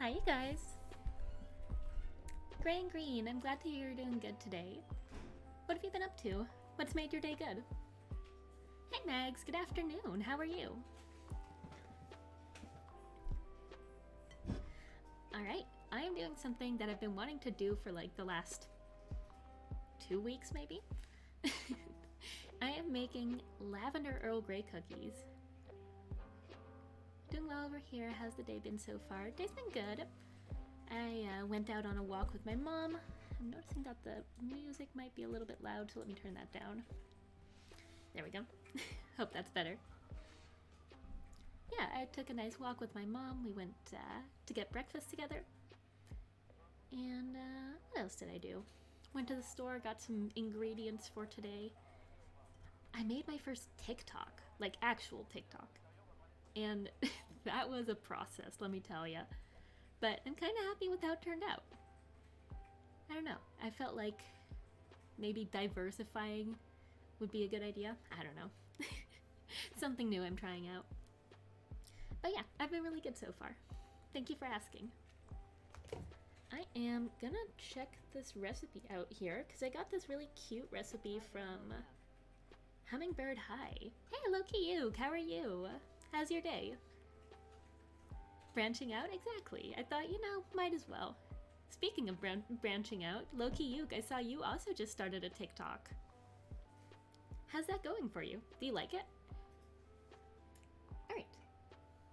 Hi, you guys. Gray and Green, I'm glad to hear you're doing good today. What have you been up to? What's made your day good? Hey, Mags, good afternoon. How are you? Alright, I am doing something that I've been wanting to do for like the last 2 weeks, maybe? I am making lavender Earl Grey cookies. Doing well over here. How's the day been so far? Day's been good. I went out on a walk with my mom. I'm noticing that the music might be a little bit loud, so let me turn that down. There we go. Hope that's better. Yeah, I took a nice walk with my mom. We went to get breakfast together. And what else did I do? Went to the store, got some ingredients for today. I made my first TikTok, like actual TikTok. And that was a process, let me tell ya. But I'm kind of happy with how it turned out. I don't know. I felt like maybe diversifying would be a good idea. I don't know. Something new I'm trying out. But yeah, I've been really good so far. Thank you for asking. I am gonna check this recipe out here because I got this really cute recipe from Hummingbird High. Hey, Loki Yuke, how are you? How's your day? Branching out? Exactly. I thought, might as well. Speaking of branching out, Loki Yuke, I saw you also just started a TikTok. How's that going for you? Do you like it? Alright.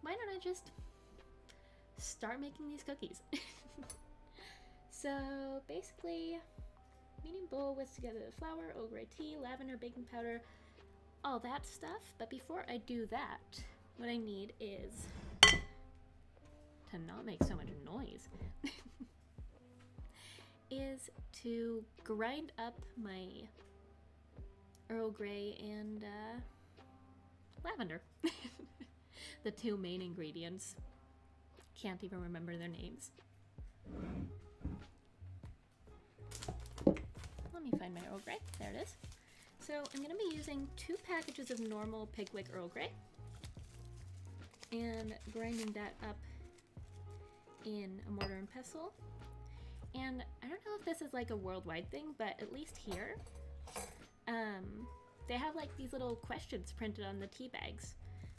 Why don't I just start making these cookies? So, basically, medium bowl, whisk together the flour, Earl Grey tea, lavender, baking powder, all that stuff. But before I do that, what I need is to not make so much noise is to grind up my Earl Grey and lavender. The two main ingredients. Can't even remember their names. Let me find my Earl Grey. There it is. So I'm going to be using 2 packages of normal Pickwick Earl Grey and grinding that up in a mortar and pestle. And I don't know if this is like a worldwide thing, but at least here, they have like these little questions printed on the tea bags.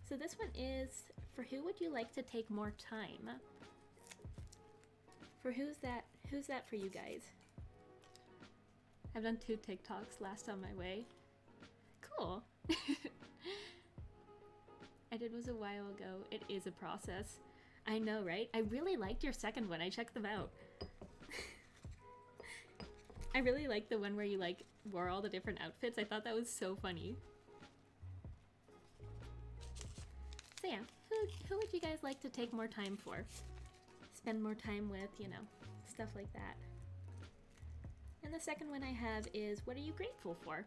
So this one is, for who would you like to take more time? For who's that for you guys? I've done 2 TikToks last on my way. Cool. I did was a while ago. It is a process. I know, right? I really liked your second one. I checked them out. I really liked the one where you like wore all the different outfits. I thought that was so funny. So yeah, who would you guys like to take more time for? Spend more time with, stuff like that. And the second one I have is, what are you grateful for?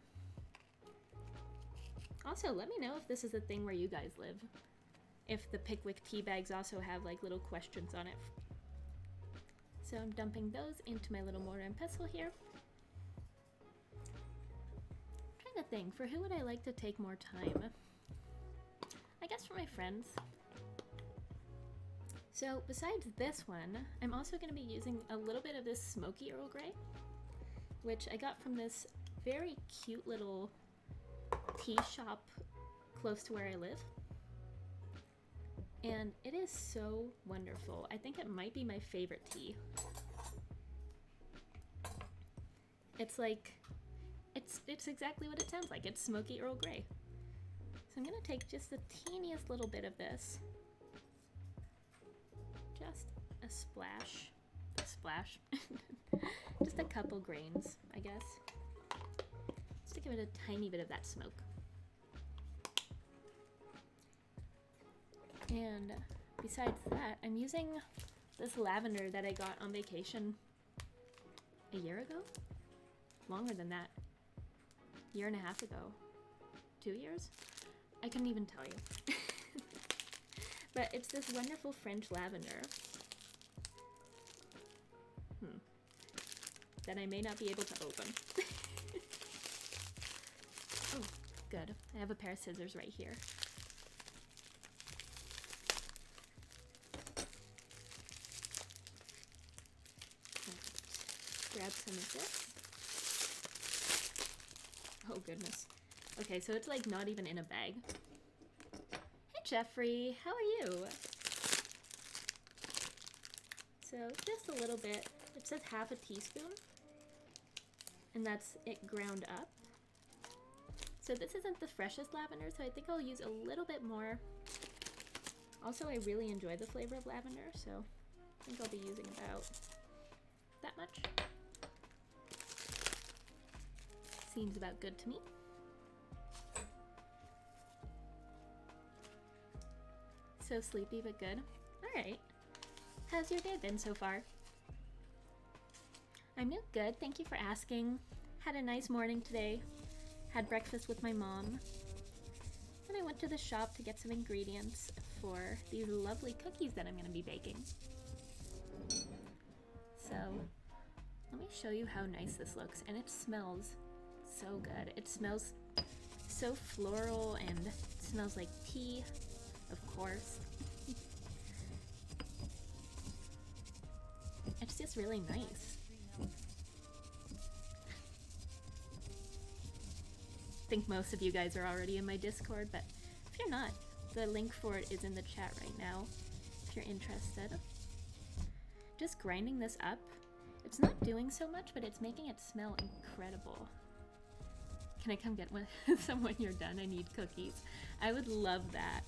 Also, let me know if this is a thing where you guys live. If the Pickwick tea bags also have like little questions on it. So I'm dumping those into my little mortar and pestle here. I'm trying to think, for who would I like to take more time? I guess for my friends. So besides this one, I'm also going to be using a little bit of this smoky Earl Grey, which I got from this very cute little tea shop close to where I live. And it is so wonderful. I think it might be my favorite tea. It's like, it's exactly what it sounds like. It's smoky Earl Grey. So I'm gonna take just the teeniest little bit of this. Just a splash. Just a couple grains, I guess. Just to give it a tiny bit of that smoke. And besides that, I'm using this lavender that I got on vacation a year ago? Longer than that. 1.5 years ago. 2 years? I couldn't even tell you. But it's this wonderful French lavender. That I may not be able to open. Oh, good. I have a pair of scissors right here. grab some of this. Oh goodness. Okay, so it's like not even in a bag. Hey Jeffrey, how are you? So just a little bit. It says half a teaspoon. And that's it ground up. So this isn't the freshest lavender, so I think I'll use a little bit more. Also, I really enjoy the flavor of lavender, so I think I'll be using about that much. Seems about good to me. So sleepy but good. Alright. How's your day been so far? I'm doing good, thank you for asking. Had a nice morning today. Had breakfast with my mom. Then I went to the shop to get some ingredients for these lovely cookies that I'm going to be baking. So, let me show you how nice this looks. And it smells so good. It smells so floral and it smells like tea, of course. It's just really nice. I think most of you guys are already in my Discord, but if you're not, the link for it is in the chat right now if you're interested. Just grinding this up, it's not doing so much, but it's making it smell incredible. Can I come get one some when you're done? I need cookies. I would love that.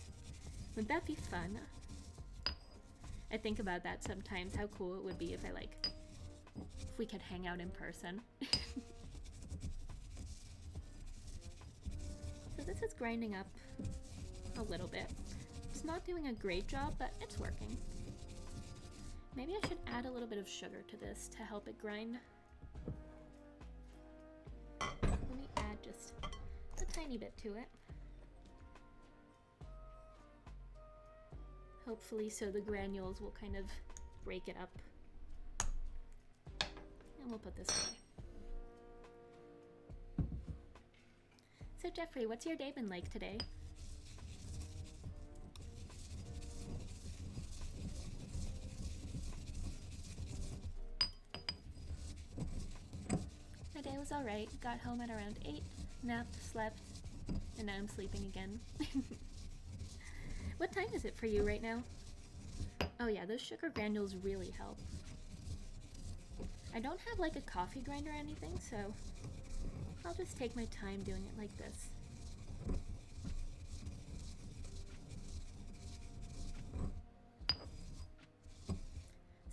Wouldn't that be fun? I think about that sometimes, how cool it would be if if we could hang out in person. So this is grinding up a little bit. It's not doing a great job, but it's working. Maybe I should add a little bit of sugar to this to help it grind. Let me add just a tiny bit to it. Hopefully so the granules will kind of break it up. And we'll put this away. So Jeffrey, what's your day been like today? My day was alright. Got home at around 8, napped, slept, and now I'm sleeping again. What time is it for you right now? Oh yeah, those sugar granules really help. I don't have like a coffee grinder or anything, so I'll just take my time doing it like this.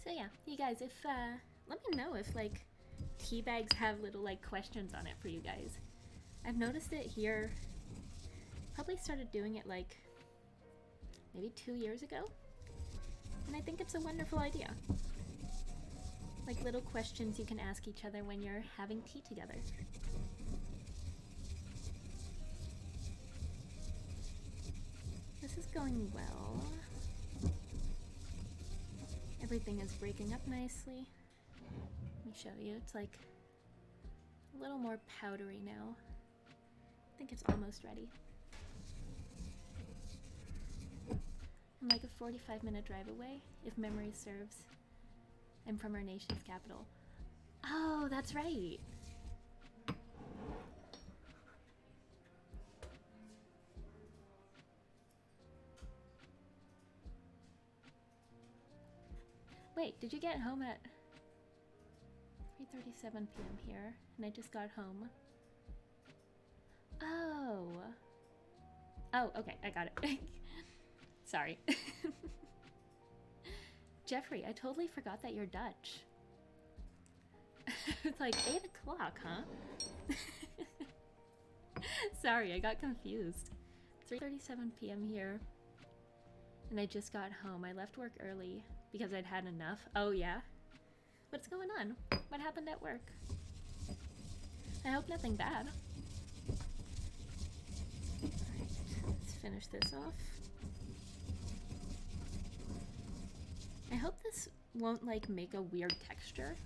So yeah, you guys, if let me know if like tea bags have little like questions on it for you guys. I've noticed it here. Probably started doing it like maybe 2 years ago, and I think it's a wonderful idea. Like little questions you can ask each other when you're having tea together. This is going well. Everything is breaking up nicely. Let me show you. It's like a little more powdery now. I think it's almost ready. I'm like a 45-minute drive away, if memory serves. I'm from our nation's capital. Oh, that's right. Wait, did you get home at 3:37 p.m. here, and I just got home? Oh. Oh, okay, I got it. Sorry. Jeffrey, I totally forgot that you're Dutch. It's like 8 o'clock, huh? Sorry, I got confused. 3:37 p.m. here, and I just got home. I left work early because I'd had enough. Oh yeah? What's going on? What happened at work? I hope nothing bad. Alright, let's finish this off. I hope this won't like make a weird texture.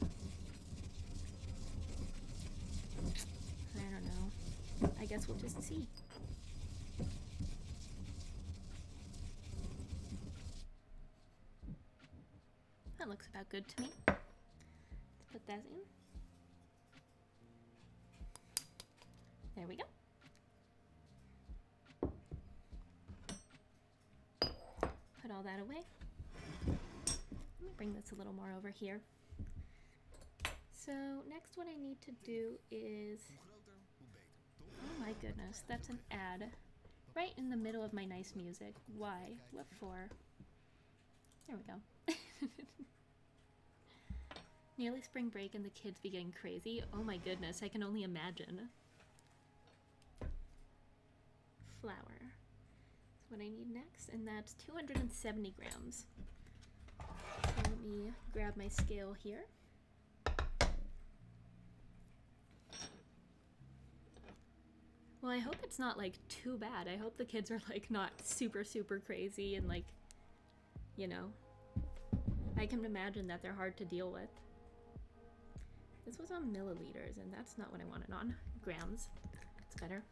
I don't know. I guess we'll just see. That looks about good to me. Let's put that in. There we go. Put all that away. Let me bring this a little more over here. So next what I need to do is, oh my goodness, that's an ad right in the middle of my nice music. Why? What for? There we go. Nearly spring break and the kids be getting crazy. Oh my goodness, I can only imagine. Flour. That's what I need next, and that's 270 grams. So let me grab my scale here. Well, I hope it's not like too bad. I hope the kids are like not super crazy and like, you know, I can imagine that they're hard to deal with. This was on milliliters and that's not what I wanted on grams. It's better.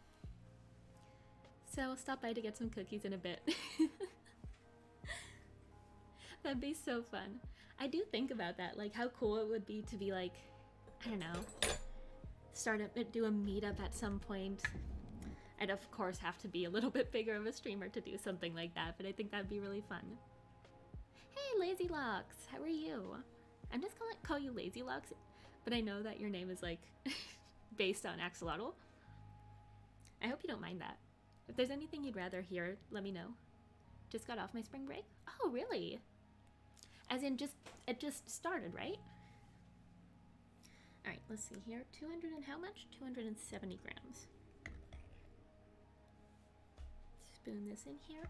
So I'll stop by to get some cookies in a bit. That'd be so fun. I do think about that, like how cool it would be to be like, I don't know, do a meetup at some point. I'd of course have to be a little bit bigger of a streamer to do something like that, but I think that'd be really fun. Hey, Lazy Locks, how are you? I'm just gonna call you Lazy Locks, but I know that your name is like based on axolotl. I hope you don't mind that. If there's anything you'd rather hear, let me know. Just got off my spring break? Oh, really? As in it just started, right? All right, let's see here. 200 and how much? 270 grams. Spoon this in here.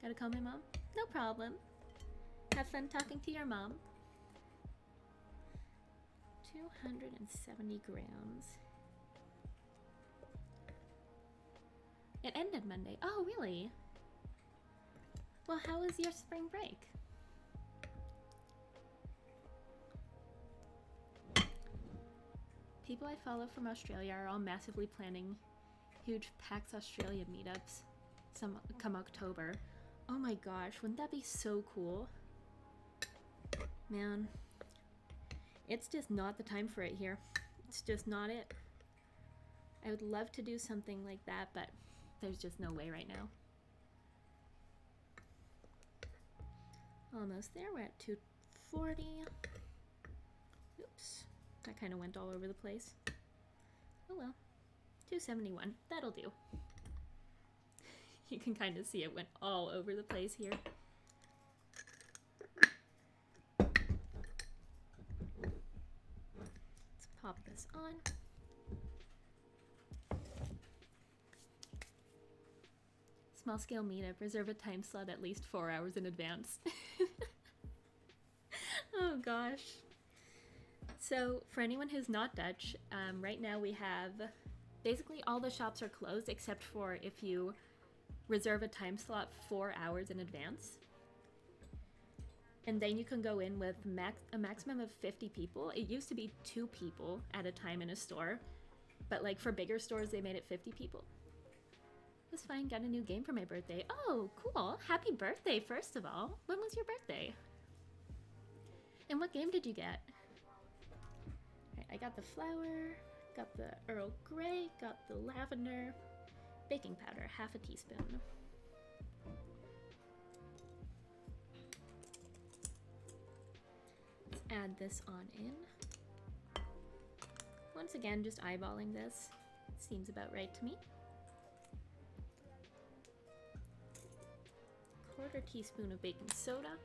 Gotta call my mom? No problem. Have fun talking to your mom. 270 grams. It ended Monday. Oh, really? Well, how was your spring break? People I follow from Australia are all massively planning huge PAX Australia meetups come October. Oh my gosh, wouldn't that be so cool? Man, it's just not the time for it here. It's just not it. I would love to do something like that, but there's just no way right now. Almost there, we're at 240. Oops, that kind of went all over the place. Oh well, 271, that'll do. You can kind of see it went all over the place here. Let's pop this on. Small scale meetup, reserve a time slot at least 4 hours in advance. Oh gosh. So for anyone who's not Dutch, right now we have basically all the shops are closed except for if you reserve a time slot 4 hours in advance. And then you can go in with a maximum of 50 people. It used to be 2 people at a time in a store, but like for bigger stores they made it 50 people. It was fine, got a new game for my birthday. Oh, cool. Happy birthday, first of all. When was your birthday? And what game did you get? Right, I got the flour, got the Earl Grey, got the lavender, baking powder, half a teaspoon. Let's add this on in. Once again, just eyeballing this. Seems about right to me. 1/4 teaspoon of baking soda.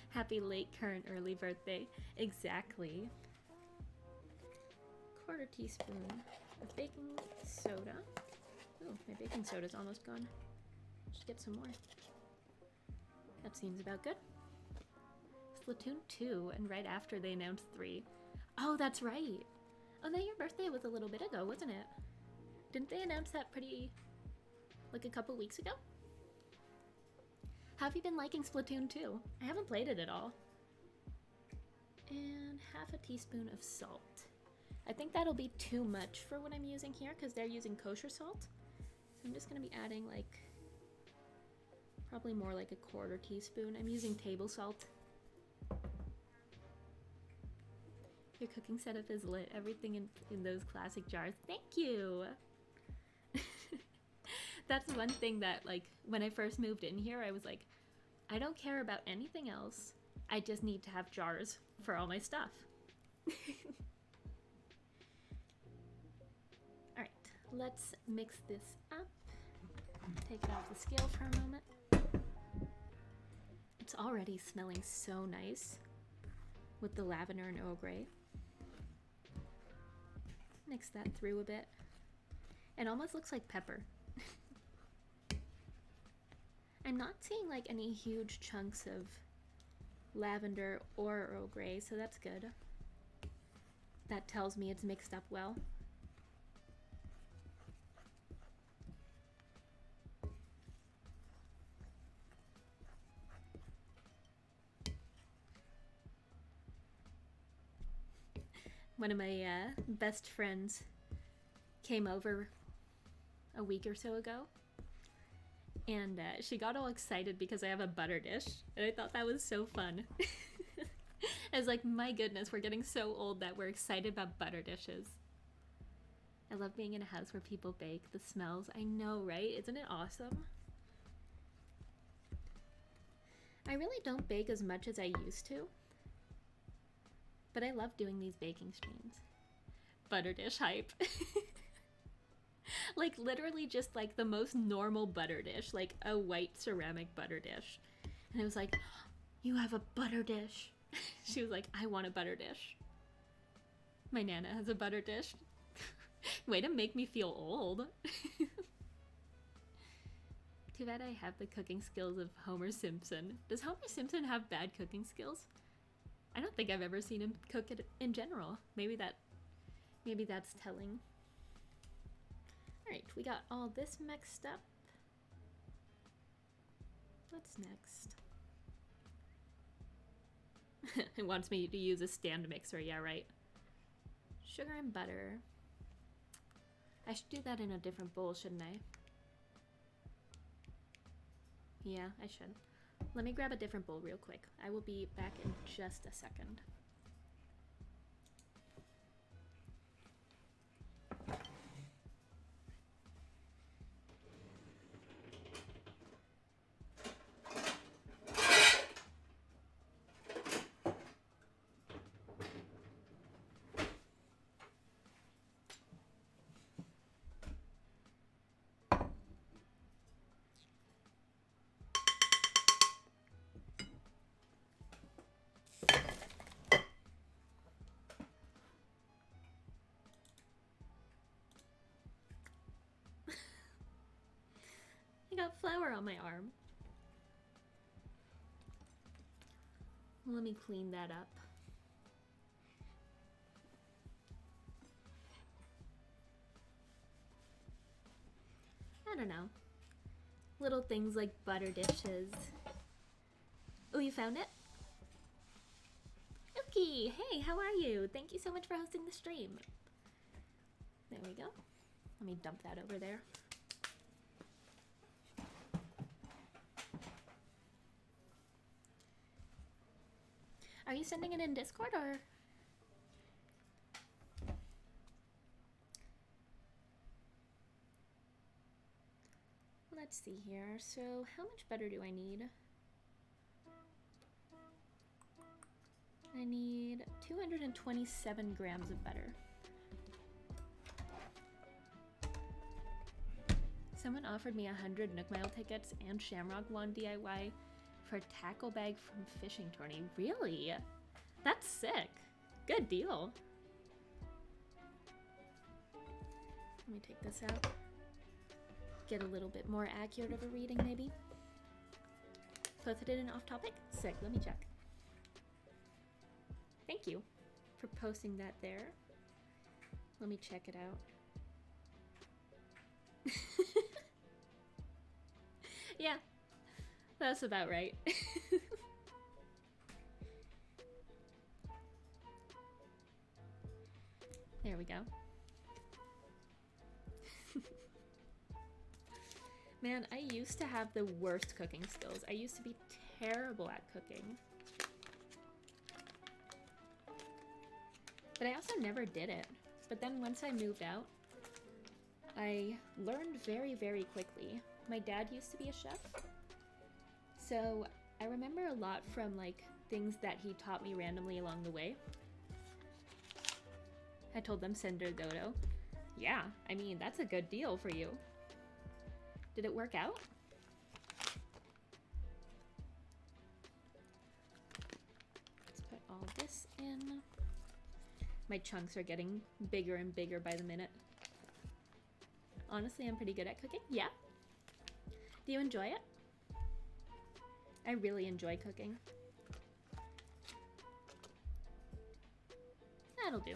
Happy late, current, early birthday. Exactly. 1/4 teaspoon of baking soda. Ooh, my baking soda's almost gone. Should get some more. That seems about good. Splatoon 2, and right after they announced 3. Oh, that's right. Oh, no, your birthday was a little bit ago, wasn't it? Didn't they announce that like a couple weeks ago? How have you been liking Splatoon 2? I haven't played it at all. And half a teaspoon of salt. I think that'll be too much for what I'm using here because they're using kosher salt. So I'm just gonna be adding like, probably more like a 1/4 teaspoon. I'm using table salt. Your cooking setup is lit. Everything in those classic jars. Thank you! That's one thing that, like, when I first moved in here, I was like, I don't care about anything else. I just need to have jars for all my stuff. Alright, let's mix this up. Take it off the scale for a moment. It's already smelling so nice with the lavender and Earl Grey. Mix that through a bit. It almost looks like pepper. I'm not seeing like any huge chunks of lavender or Earl Grey, so that's good. That tells me it's mixed up well. One of my best friends came over a week or so ago, and she got all excited because I have a butter dish, and I thought that was so fun. I was like, my goodness, we're getting so old that we're excited about butter dishes. I love being in a house where people bake. The smells, I know, right? Isn't it awesome? I really don't bake as much as I used to, but I love doing these baking streams. Butter dish hype. Like literally just like the most normal butter dish, like a white ceramic butter dish. And I was like, you have a butter dish. She was like, I want a butter dish. My Nana has a butter dish. Way to make me feel old. Too bad I have the cooking skills of Homer Simpson. Does Homer Simpson have bad cooking skills? I don't think I've ever seen him cook it in general. Maybe that's telling. Alright, we got all this mixed up. What's next? It wants me to use a stand mixer, yeah, right. Sugar and butter. I should do that in a different bowl, shouldn't I? Yeah, I should. Let me grab a different bowl real quick. I will be back in just a second. I got flour on my arm. Let me clean that up. I don't know. Little things like butter dishes. Oh, you found it? Okie, hey, how are you? Thank you so much for hosting the stream. There we go. Let me dump that over there. Are you sending it in Discord or? Let's see here. So how much butter do I need? I need 227 grams of butter. Someone offered me 100 Nook Mile tickets and Shamrock Wand DIY for a tackle bag from fishing tourney. Really? That's sick. Good deal. Let me take this out. Get a little bit more accurate of a reading, maybe. Posted it in off topic? Sick, let me check. Thank you for posting that there. Let me check it out. Yeah, that's about right. There we go. Man, I used to have the worst cooking skills. I used to be terrible at cooking. But I also never did it. But then once I moved out, I learned very, very quickly. My dad used to be a chef. So I remember a lot from like things that he taught me randomly along the way. I told them Sender Dodo. Yeah, I mean, that's a good deal for you. Did it work out? Let's put all this in. My chunks are getting bigger and bigger by the minute. Honestly, I'm pretty good at cooking. Yeah? Do you enjoy it? I really enjoy cooking. That'll do.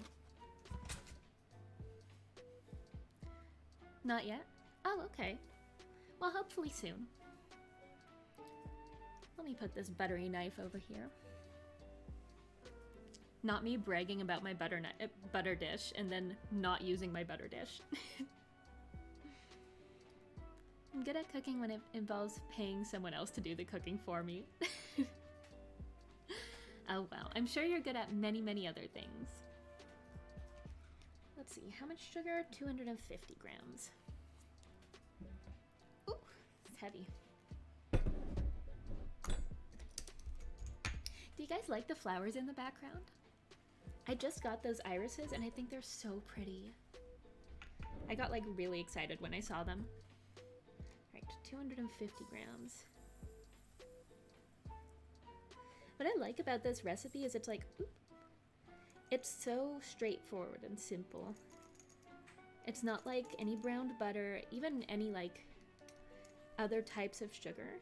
Not yet? Oh, okay. Well, hopefully soon. Let me put this buttery knife over here. Not me bragging about my butter dish and then not using my butter dish. I'm good at cooking when it involves paying someone else to do the cooking for me. Oh well, I'm sure you're good at many, many other things. Let's see, how much sugar? 250 grams. Ooh, it's heavy. Do you guys like the flowers in the background? I just got those irises and I think they're so pretty. I got like really excited when I saw them. All right, 250 grams. What I like about this recipe is it's like, it's so straightforward and simple. It's not like any browned butter, even any like other types of sugar,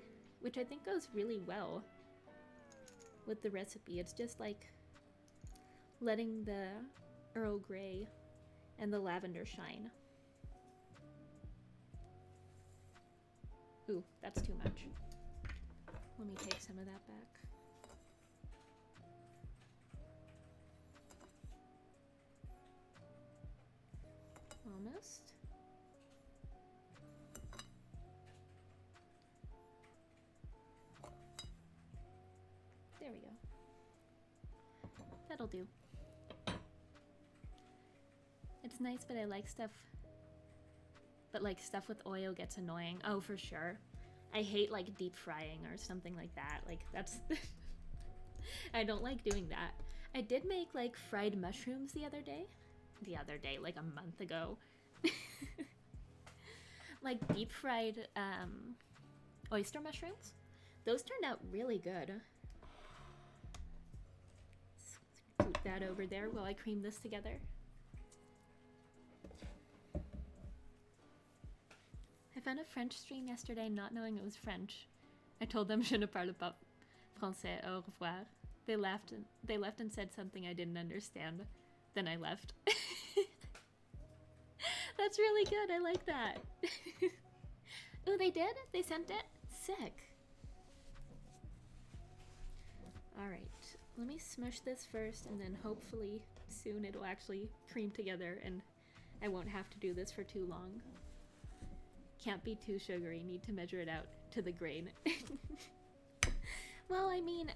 which I think goes really well with the recipe. It's just like letting the Earl Grey and the lavender shine. Ooh, that's too much. Let me take some of that back. Almost. There we go. That'll do. It's nice, but I like stuff. But like stuff with oil gets annoying. Oh, for sure. I hate like deep frying or something like that. Like that's I don't like doing that. I did make like fried mushrooms the other day. Like a month ago. Like deep fried oyster mushrooms. Those turned out really good. Scoot that over there while I cream this together. I found a French stream yesterday not knowing it was French. I told them je ne parle pas français, au revoir. They laughed and said something I didn't understand. Then I left. That's really good. I like that. Oh, they did? They sent it? Sick. All right. Let me smush this first, and then hopefully soon it'll actually cream together, and I won't have to do this for too long. Can't be too sugary. Need to measure it out to the grain. Well, I mean,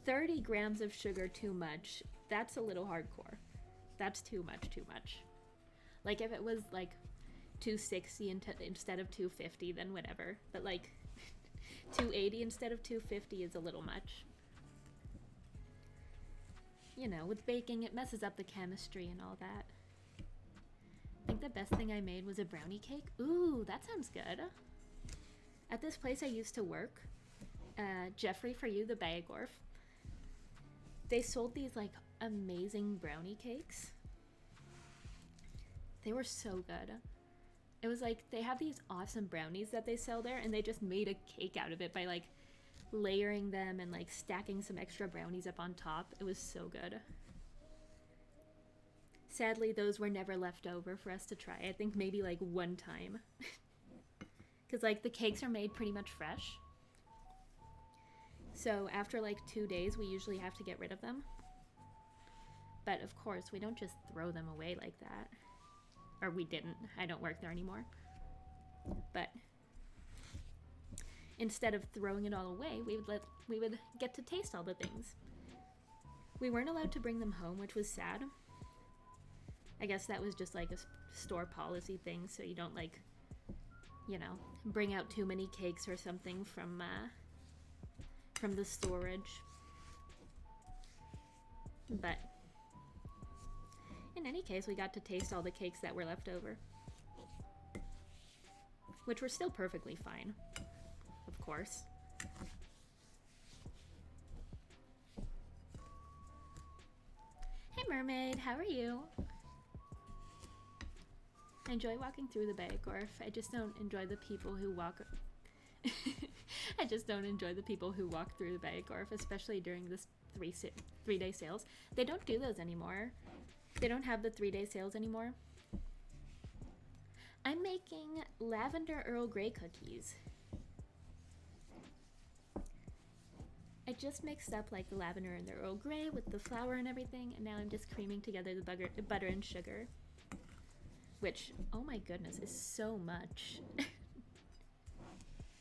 30 grams of sugar too much. That's a little hardcore. That's too much. Like if it was like 260 instead of 250, then whatever. But like 280 instead of 250 is a little much. You know, with baking, it messes up the chemistry and all that. I think the best thing I made was a brownie cake. Ooh, that sounds good. At this place I used to work, Jeffrey for You, the Bagorf, they sold these like amazing brownie cakes. They were so good. It was like they have these awesome brownies that they sell there, and they just made a cake out of it by like layering them and like stacking some extra brownies up on top. It was so good. Sadly, those were never left over for us to try. I think maybe like one time. Because like the cakes are made pretty much fresh. So after like 2 days, we usually have to get rid of them. But of course, we don't just throw them away like that. Or we didn't. I don't work there anymore. But instead of throwing it all away, we would get to taste all the things. We weren't allowed to bring them home, which was sad. I guess that was just like a store policy thing, so you don't like, you know, bring out too many cakes or something from the storage. But in any case, we got to taste all the cakes that were left over, which were still perfectly fine, of course. Hey mermaid, how are you? I enjoy walking through the Bay of Gorf. I just don't enjoy the people who walk I just don't enjoy the people who walk through the Bay of Gorf, especially during this 3-day sales. They don't do those anymore. They don't have the 3-day sales anymore. I'm making lavender Earl Grey cookies. I just mixed up like the lavender and the Earl Grey with the flour and everything, and now I'm just creaming together the butter and sugar. Which, oh my goodness, is so much.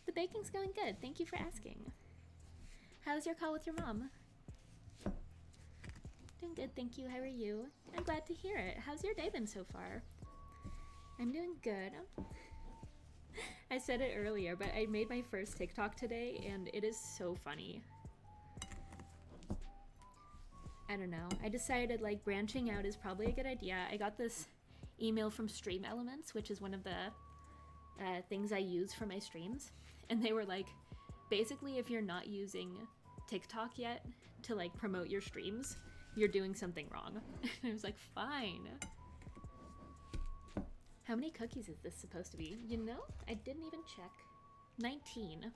The baking's going good. Thank you for asking. How's your call with your mom? Doing good, thank you. How are you? I'm glad to hear it. How's your day been so far? I'm doing good. I said it earlier, but I made my first TikTok today, and it is so funny. I don't know. I decided like branching out is probably a good idea. I got this email from Stream Elements, which is one of the things I use for my streams, and they were like, basically if you're not using TikTok yet to like promote your streams, you're doing something wrong. And I was like, fine. How many cookies is this supposed to be? You know, I didn't even check. 19.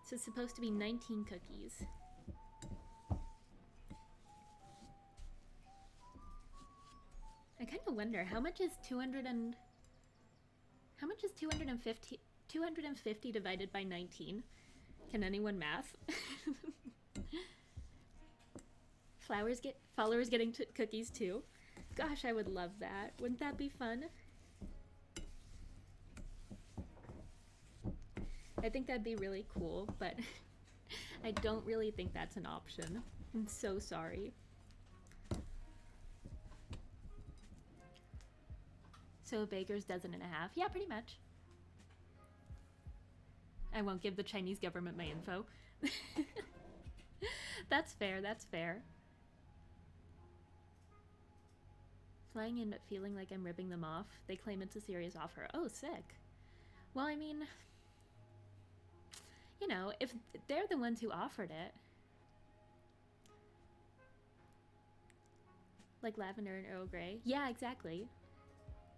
So it's supposed to be 19 cookies. I kind of wonder how much is 250 divided by 19? Can anyone math? Followers getting cookies too. Gosh, I would love that. Wouldn't that be fun? I think that'd be really cool, but I don't really think that's an option. I'm so sorry. So a baker's dozen and a half. Yeah, pretty much. I won't give the Chinese government my info. That's fair, that's fair. Flying in but feeling like I'm ripping them off. They claim it's a serious offer. Oh, sick. Well, I mean, you know, if they're the ones who offered it. Like lavender and Earl Grey. Yeah, exactly.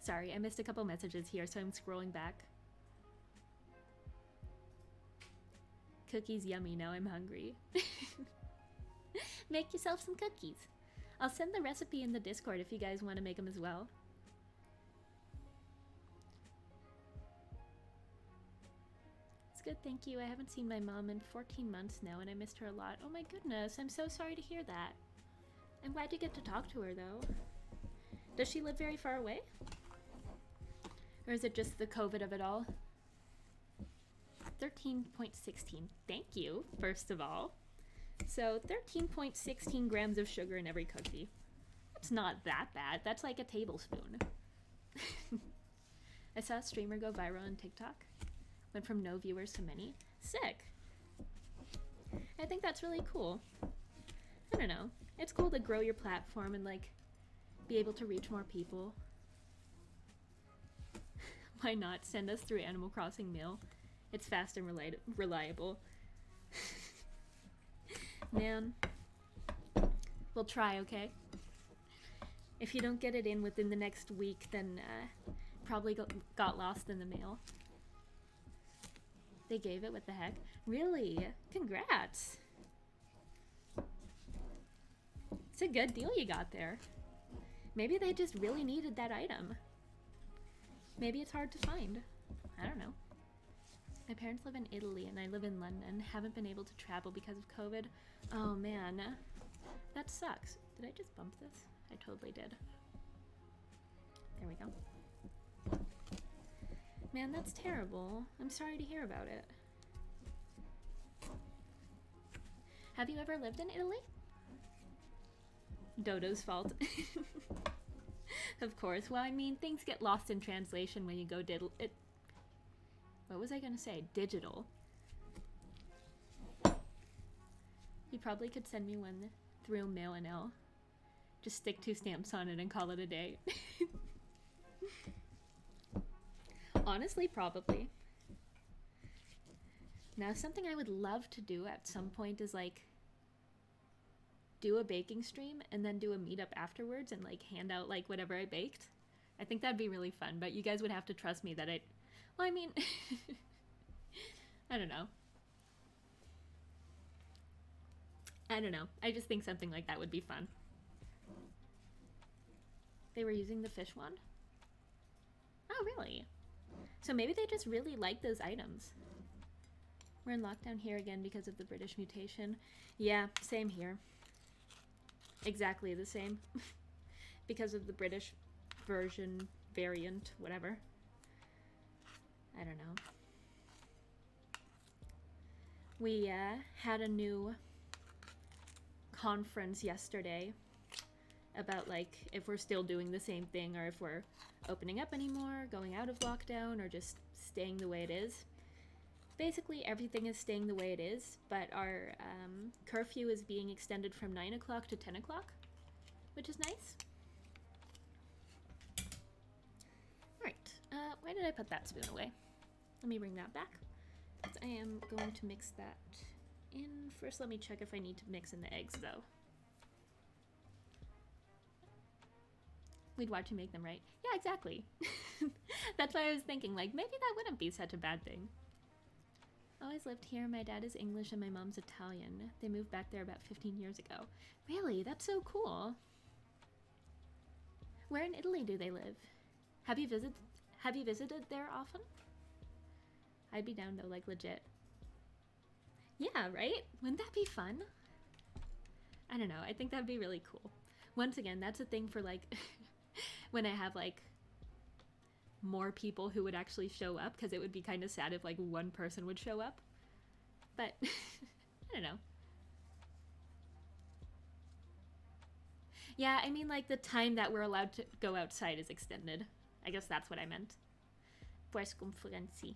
Sorry, I missed a couple messages here, so I'm scrolling back. Cookies yummy, now I'm hungry. Make yourself some cookies. I'll send the recipe in the Discord if you guys want to make them as well. It's good, thank you. I haven't seen my mom in 14 months now, and I missed her a lot. Oh my goodness, I'm so sorry to hear that. I'm glad you get to talk to her, though. Does she live very far away? Or is it just the COVID of it all? 13.16. Thank you, first of all. So 13.16 grams of sugar in every cookie. That's not that bad. That's like a tablespoon. I saw a streamer go viral on TikTok. Went from no viewers to many. Sick. I think that's really cool. I don't know. It's cool to grow your platform and like be able to reach more people. Why not? Send us through Animal Crossing mail. It's fast and reliable. Man. We'll try, okay? If you don't get it in within the next week, then probably got lost in the mail. They gave it? What the heck? Really? Congrats! It's a good deal you got there. Maybe they just really needed that item. Maybe it's hard to find. I don't know. My parents live in Italy and I live in London. Haven't been able to travel because of COVID. Oh man, that sucks. Did I just bump this? I totally did. There we go. Man, that's terrible. I'm sorry to hear about it. Have you ever lived in Italy? Dodo's fault. Of course. Well, I mean, things get lost in translation when you go what was I gonna say? Digital. You probably could send me one through mail and L. Just stick 2 stamps on it and call it a day. Honestly, probably. Now, something I would love to do at some point is like do a baking stream and then do a meetup afterwards and like hand out like whatever I baked. I think that'd be really fun, but you guys would have to trust me that well, I mean, I don't know. I just think something like that would be fun. They were using the fish wand? Oh, really? So maybe they just really like those items. We're in lockdown here again because of the British mutation. Yeah, same here. Exactly the same. Because of the British version, variant, whatever. I don't know. We had a new conference yesterday about like if we're still doing the same thing or if we're opening up anymore, going out of lockdown, or just staying the way it is. Basically everything is staying the way it is, but our curfew is being extended from 9 o'clock to 10 o'clock, which is nice. Alright, why did I put that spoon away? Let me bring that back. I am going to mix that in. First, let me check if I need to mix in the eggs, though. We'd watch you make them, right? Yeah, exactly. That's why I was thinking, like, maybe that wouldn't be such a bad thing. Always lived here. My dad is English and my mom's Italian. They moved back there about 15 years ago. Really? That's so cool. Where in Italy do they live? Have you visited there often? I'd be down though, like legit. Yeah, right? Wouldn't that be fun? I don't know. I think that'd be really cool. Once again, that's a thing for like when I have like more people who would actually show up, because it would be kind of sad if like one person would show up. But I don't know. Yeah, I mean like the time that we're allowed to go outside is extended. I guess that's what I meant. Pues conferenci.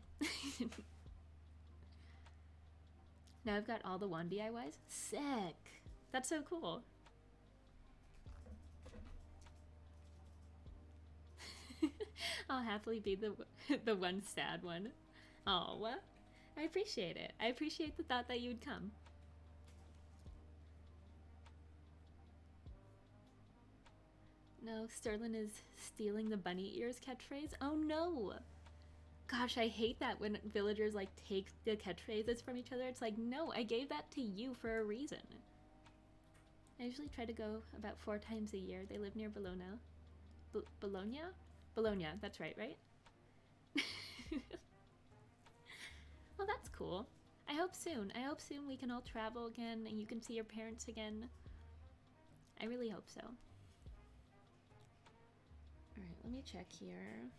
Now I've got all the wand DIYs. Sick. That's so cool. I'll happily be the one sad one. Oh, I appreciate it. I appreciate the thought that you would come. No, Sterling is stealing the bunny ears catchphrase. Oh no! Gosh, I hate that when villagers like take the catchphrases from each other. It's like, no, I gave that to you for a reason. I usually try to go about 4 times a year. They live near Bologna. Bologna? Bologna, that's right? Well, that's cool. I hope soon. I hope soon we can all travel again and you can see your parents again. I really hope so. Alright, let me check here.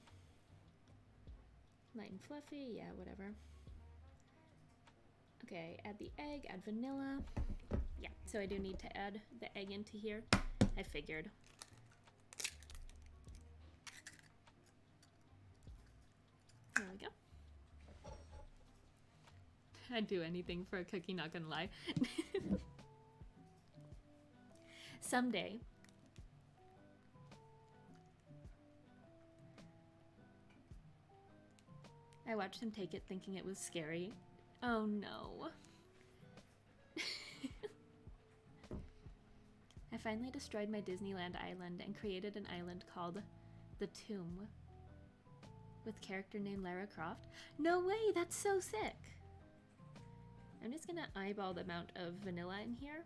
Light and fluffy, yeah, whatever. Okay, add the egg, add vanilla. Yeah, so I do need to add the egg into here. I figured. There we go. I'd do anything for a cookie, not gonna lie. Someday. I watched him take it thinking it was scary. Oh no. I finally destroyed my Disneyland island and created an island called The Tomb with character named Lara Croft. No way, that's so sick. I'm just gonna eyeball the amount of vanilla in here.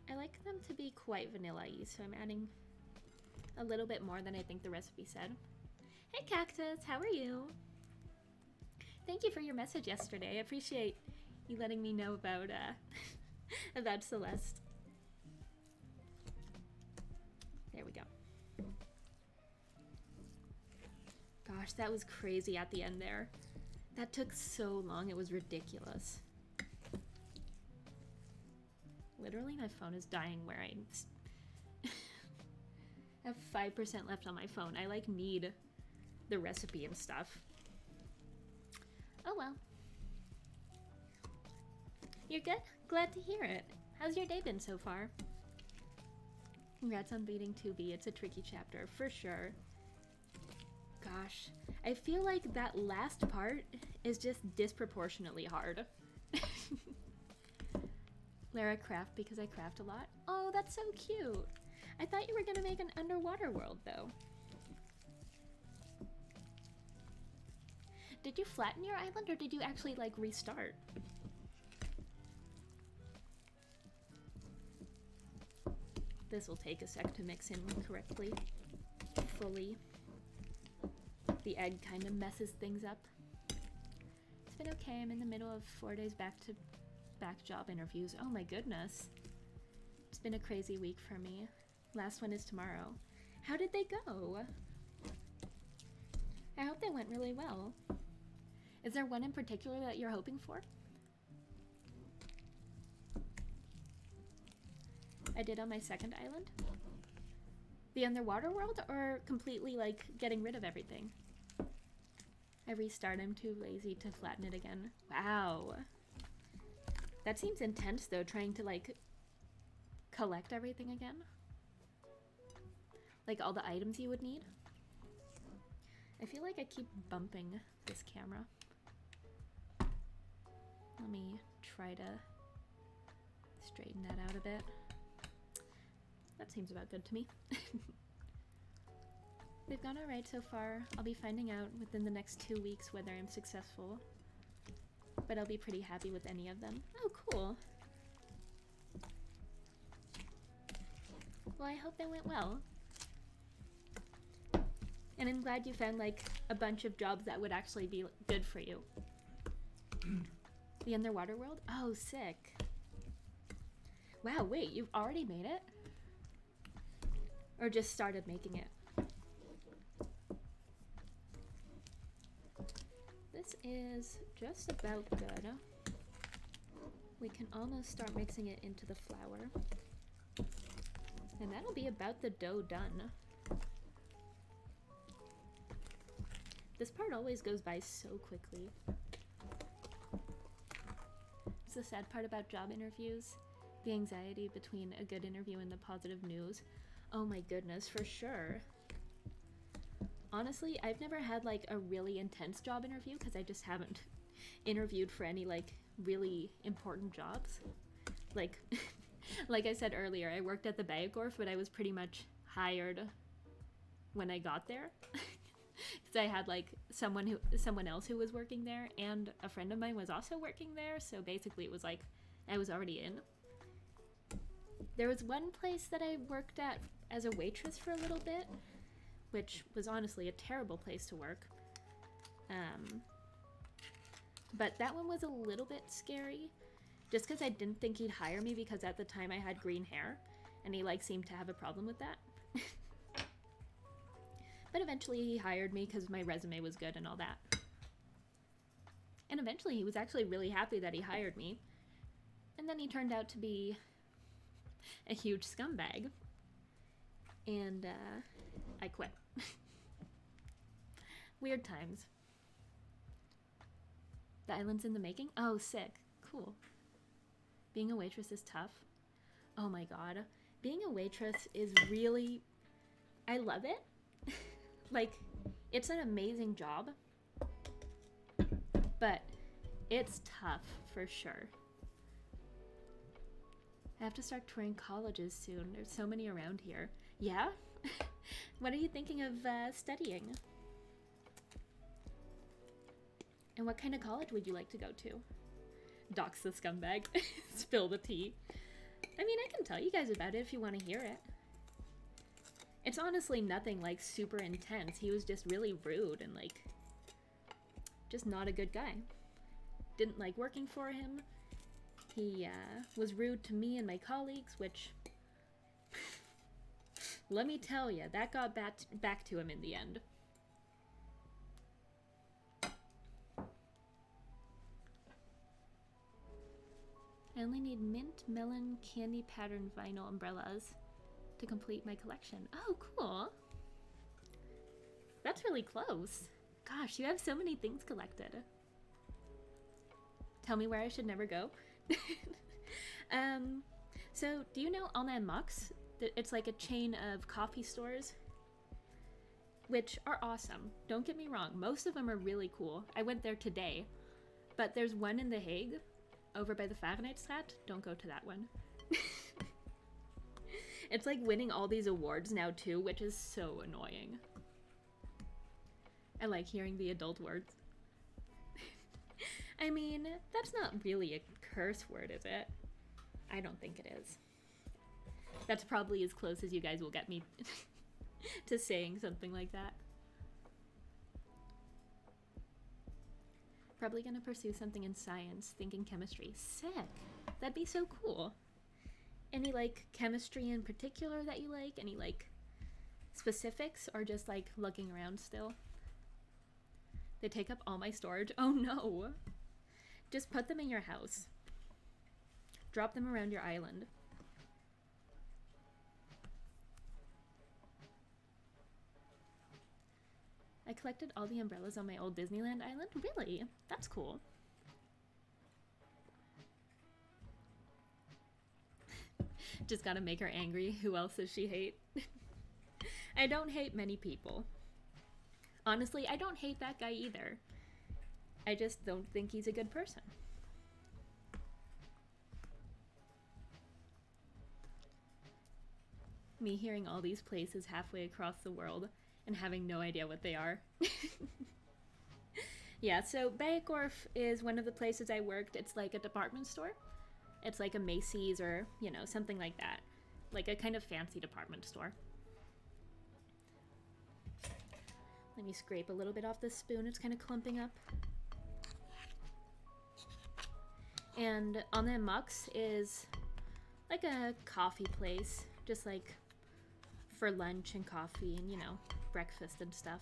I like them to be quite vanilla-y, so I'm adding a little bit more than I think the recipe said. Hey Cactus, how are you? Thank you for your message yesterday. I appreciate you letting me know about about Celeste. There we go. Gosh, that was crazy at the end there. That took so long, it was ridiculous. Literally, my phone is dying where I'm... I have 5% left on my phone. I like need the recipe and stuff. Oh well. You're good? Glad to hear it. How's your day been so far? Congrats on beating 2B. It's a tricky chapter, for sure. Gosh, I feel like that last part is just disproportionately hard. Lara craft because I craft a lot. Oh, that's so cute. I thought you were gonna make an underwater world, though. Did you flatten your island, or did you actually, like, restart? This will take a sec to mix in correctly, fully. The egg kind of messes things up. It's been okay. I'm in the middle of 4 days back-to-back job interviews. Oh my goodness. It's been a crazy week for me. Last one is tomorrow. How did they go? I hope they went really well. Is there one in particular that you're hoping for? I did on my second island? The underwater world, or completely, like, getting rid of everything? I restart. I'm too lazy to flatten it again. Wow. That seems intense, though, trying to, like, collect everything again. Like, all the items you would need. I feel like I keep bumping this camera. Let me try to straighten that out a bit. That seems about good to me. They've gone alright so far. I'll be finding out within the next 2 weeks whether I'm successful. But I'll be pretty happy with any of them. Oh, cool. Well, I hope they went well. And I'm glad you found, like, a bunch of jobs that would actually be good for you. The underwater world? Oh, sick. Wow, wait, you've already made it? Or just started making it? This is just about good. We can almost start mixing it into the flour. And that'll be about the dough done. This part always goes by so quickly. It's the sad part about job interviews. The anxiety between a good interview and the positive news. Oh my goodness, for sure. Honestly, I've never had like a really intense job interview because I just haven't interviewed for any like really important jobs. Like, like I said earlier, I worked at the Bagorf, but I was pretty much hired when I got there. Because I had like someone else who was working there, and a friend of mine was also working there, so basically it was like I was already in. There was one place that I worked at as a waitress for a little bit, which was honestly a terrible place to work. But that one was a little bit scary, just because I didn't think he'd hire me because at the time I had green hair, and he like seemed to have a problem with that. But eventually he hired me because my resume was good and all that. And eventually he was actually really happy that he hired me. And then he turned out to be a huge scumbag. And I quit. Weird times. The island's in the making? Oh, sick. Cool. Being a waitress is tough. Oh my god. Being a waitress is really... I love it. Like, it's an amazing job, but it's tough for sure. I have to start touring colleges soon. There's so many around here. Yeah? What are you thinking of studying? And what kind of college would you like to go to? Dox the scumbag. Spill the tea. I mean, I can tell you guys about it if you want to hear it. It's honestly nothing like super intense. He was just really rude and like just not a good guy. Didn't like working for him. He was rude to me and my colleagues, which let me tell you, that got back to him in the end. I only need mint, melon, candy pattern vinyl umbrellas. to complete my collection. Oh, cool. That's really close. Gosh, you have so many things collected. Tell me where I should never go. So, do you know Alna Mux? It's like a chain of coffee stores, which are awesome. Don't get me wrong. Most of them are really cool. I went there today, but there's one in The Hague over by the Fahrenheitstraat. Don't go to that one. It's like winning all these awards now too, which is so annoying. I like hearing the adult words. I mean, that's not really a curse word, is it? I don't think it is. That's probably as close as you guys will get me to saying something like that. Probably gonna pursue something in science, thinking chemistry. Sick! That'd be so cool. Any, like, chemistry in particular that you like? Any, like, specifics? Or just, like, looking around still? They take up all my storage? Oh no! Just put them in your house. Drop them around your island. I collected all the umbrellas on my old Disneyland island? Really? That's cool. Just gotta make her angry. Who else does she hate? I don't hate many people. Honestly, I don't hate that guy either. I just don't think he's a good person. Me hearing all these places halfway across the world and having no idea what they are. Yeah, so Bijenkorf is one of the places I worked. It's like a department store. It's like a Macy's or, you know, something like that. Like a kind of fancy department store. Let me scrape a little bit off this spoon. It's kind of clumping up. And on the Mux is like a coffee place. Just like for lunch and coffee and, you know, breakfast and stuff.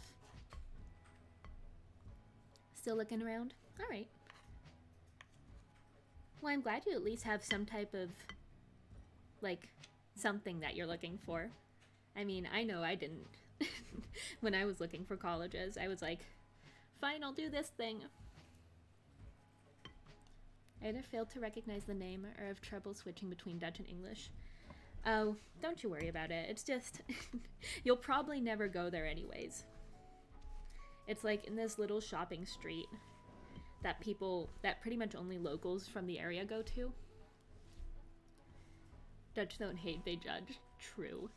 Still looking around? All right. Well, I'm glad you at least have some type of, like, something that you're looking for. I mean, I know I didn't. When I was looking for colleges, I was like, fine, I'll do this thing. I either failed to recognize the name or have trouble switching between Dutch and English. Oh, don't you worry about it. It's just, you'll probably never go there anyways. It's like in this little shopping street that pretty much only locals from the area go to. Dutch don't hate, they judge. True.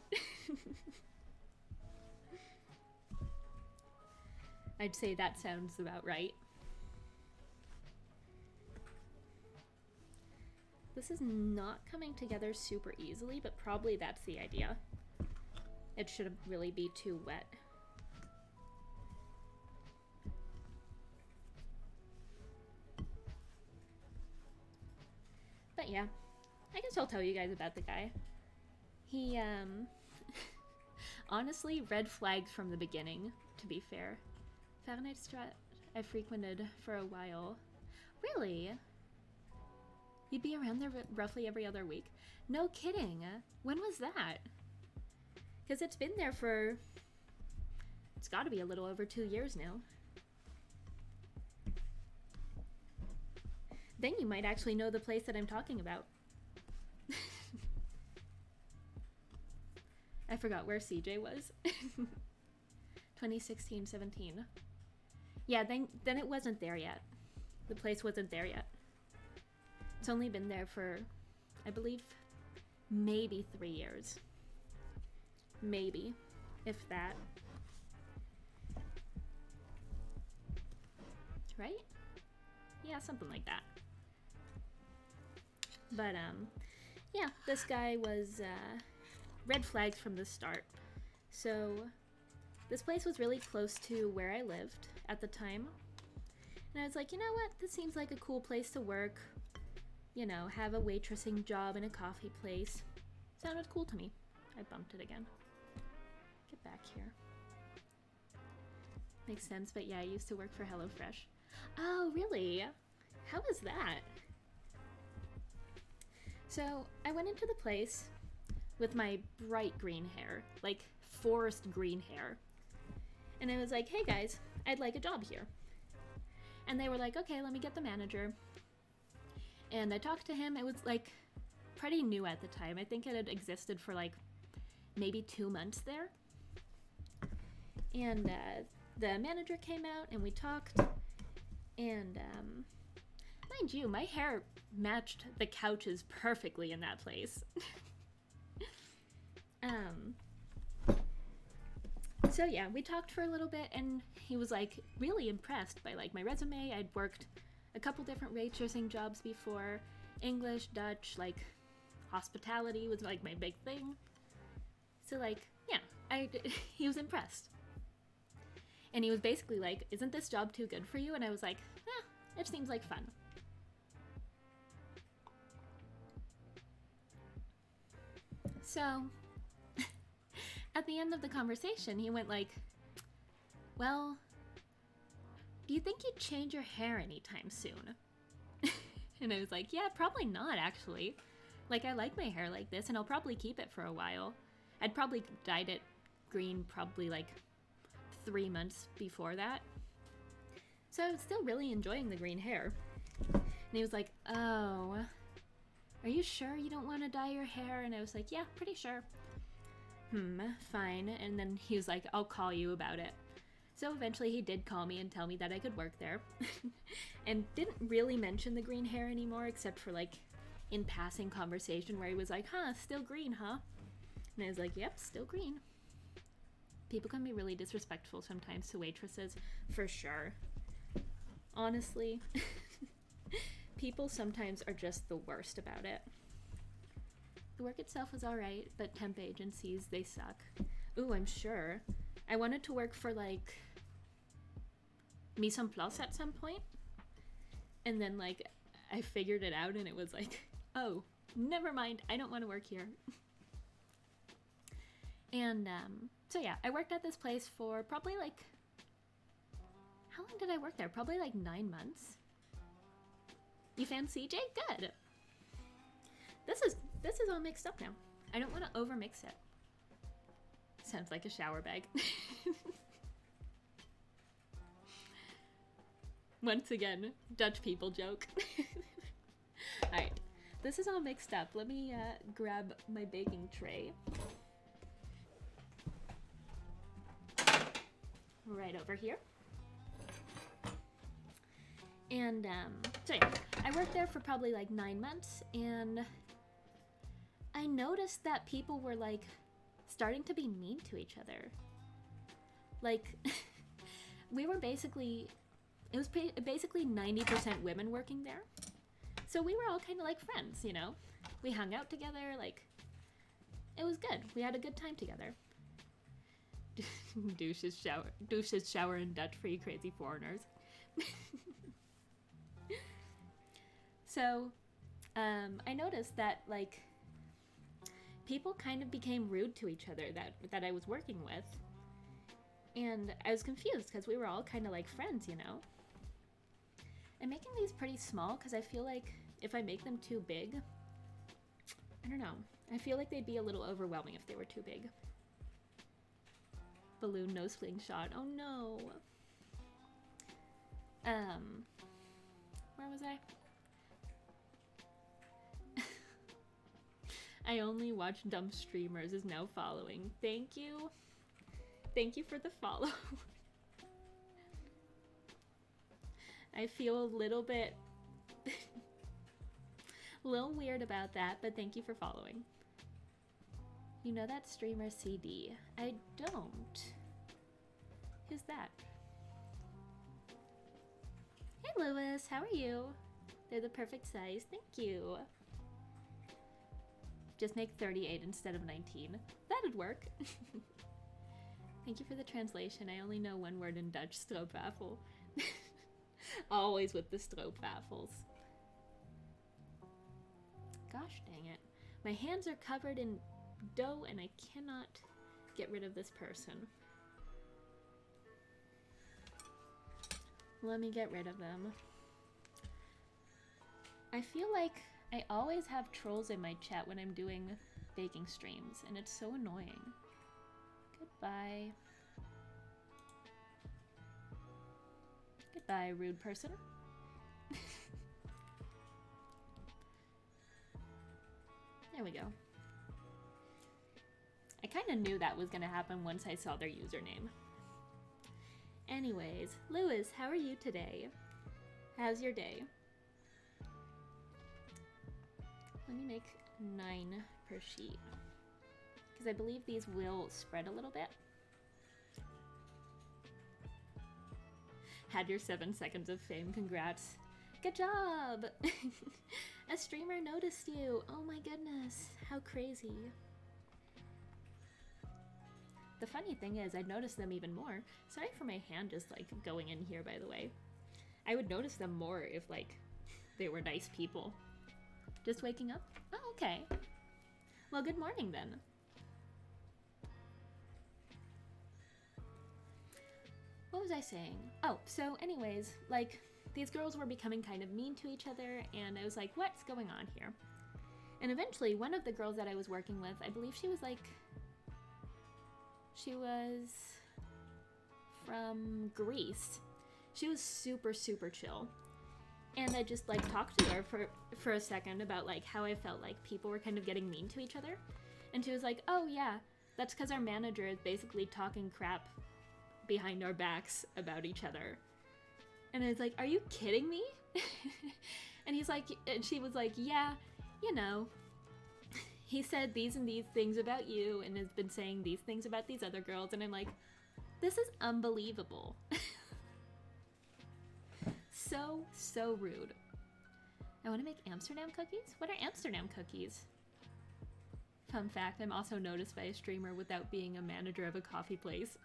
I'd say that sounds about right. This is not coming together super easily, but probably that's the idea. It shouldn't really be too wet. But yeah, I guess I'll tell you guys about the guy. He, honestly, red flags from the beginning, to be fair. Fahrenheitstraat I frequented for a while. Really? You'd be around there roughly every other week? No kidding. When was that? Because it's been there for... It's got to be a little over 2 years now. Then you might actually know the place that I'm talking about. I forgot where CJ was. 2016-17. Yeah, then it wasn't there yet. The place wasn't there yet. It's only been there for, I believe, maybe 3 years. Maybe, if that. Right? Yeah, something like that. But, yeah, this guy was, red flags from the start. So, this place was really close to where I lived at the time. And I was like, you know what? This seems like a cool place to work. You know, have a waitressing job in a coffee place. Sounded cool to me. I bumped it again. Get back here. Makes sense, but yeah, I used to work for HelloFresh. Oh, really? How was that? So, I went into the place, with my bright green hair, like forest green hair. And I was like, hey guys, I'd like a job here. And they were like, okay, let me get the manager. And I talked to him. It was like pretty new at the time. I think it had existed for like maybe 2 months there. And the manager came out and we talked. And mind you, my hair matched the couches perfectly in that place. So yeah, we talked for a little bit and he was like really impressed by like my resume. I'd worked a couple different waitressing jobs before. English, Dutch, like hospitality was like my big thing. So like, yeah, he was impressed. And he was basically like, isn't this job too good for you? And I was like, it seems like fun. So at the end of the conversation, he went like, well, do you think you'd change your hair anytime soon? And I was like, yeah, probably not actually. Like, I like my hair like this and I'll probably keep it for a while. I'd probably dyed it green probably like 3 months before that. So I was still really enjoying the green hair. And he was like, oh, are you sure you don't want to dye your hair? And I was like, yeah, pretty sure. Fine. And then he was like, I'll call you about it. So eventually he did call me and tell me that I could work there. And didn't really mention the green hair anymore, except for like in passing conversation where he was like, still green, huh? And I was like, yep, still green. People can be really disrespectful sometimes to waitresses, for sure. Honestly, people sometimes are just the worst about it. The work itself was alright, but temp agencies, they suck. Ooh, I'm sure. I wanted to work for like Mise en Place at some point. And then like I figured it out and it was like, oh, never mind, I don't want to work here. And so yeah, I worked at this place for probably like, how long did I work there? Probably like 9 months. You fan CJ? Good. This is all mixed up now. I don't want to overmix it. Sounds like a shower bag. Once again, Dutch people joke. Alright, this is all mixed up. Let me grab my baking tray. Right over here. And so yeah, I worked there for probably like 9 months, and I noticed that people were like starting to be mean to each other. Like, we were basically, it was basically 90% women working there. So we were all kind of like friends, you know? We hung out together, like, it was good. We had a good time together. Douches shower in Dutch for you crazy foreigners. So, I noticed that, like, people kind of became rude to each other that I was working with. And I was confused because we were all kind of like friends, you know? I'm making these pretty small because I feel like if I make them too big, I don't know. I feel like they'd be a little overwhelming if they were too big. Balloon no slingshot. Oh no. Where was I? I only watch dumb streamers is now following. Thank you. Thank you for the follow. I feel a little bit a little weird about that, but thank you for following. You know that streamer CD? I don't. Who's that? Hey Lewis, how are you? They're the perfect size. Thank you. Just make 38 instead of 19. That'd work. Thank you for the translation. I only know one word in Dutch, stroopwafel. Always with the stroopwafels. Gosh dang it. My hands are covered in dough and I cannot get rid of this person. Let me get rid of them. I feel like I always have trolls in my chat when I'm doing baking streams, and it's so annoying. Goodbye. Goodbye, rude person. There we go. I kind of knew that was going to happen once I saw their username. Anyways, Lewis, how are you today? How's your day? Let me make 9 per sheet, because I believe these will spread a little bit. Had your 7 seconds of fame, congrats. Good job! A streamer noticed you. Oh my goodness, how crazy. The funny thing is, I'd notice them even more. Sorry for my hand just like going in here, by the way. I would notice them more if like they were nice people. Just waking up? Oh, okay. Well, good morning then. What was I saying? Oh, so anyways, like, these girls were becoming kind of mean to each other, and I was like, what's going on here? And eventually, one of the girls that I was working with, I believe she was from Greece. She was super, super chill. And I just, like, talked to her for a second about, like, how I felt like people were kind of getting mean to each other. And she was like, oh, yeah, that's because our manager is basically talking crap behind our backs about each other. And I was like, are you kidding me? And she was like, yeah, you know, he said these and these things about you and has been saying these things about these other girls. And I'm like, this is unbelievable. So rude. I want to make Amsterdam cookies? What are Amsterdam cookies? Fun fact, I'm also noticed by a streamer without being a manager of a coffee place.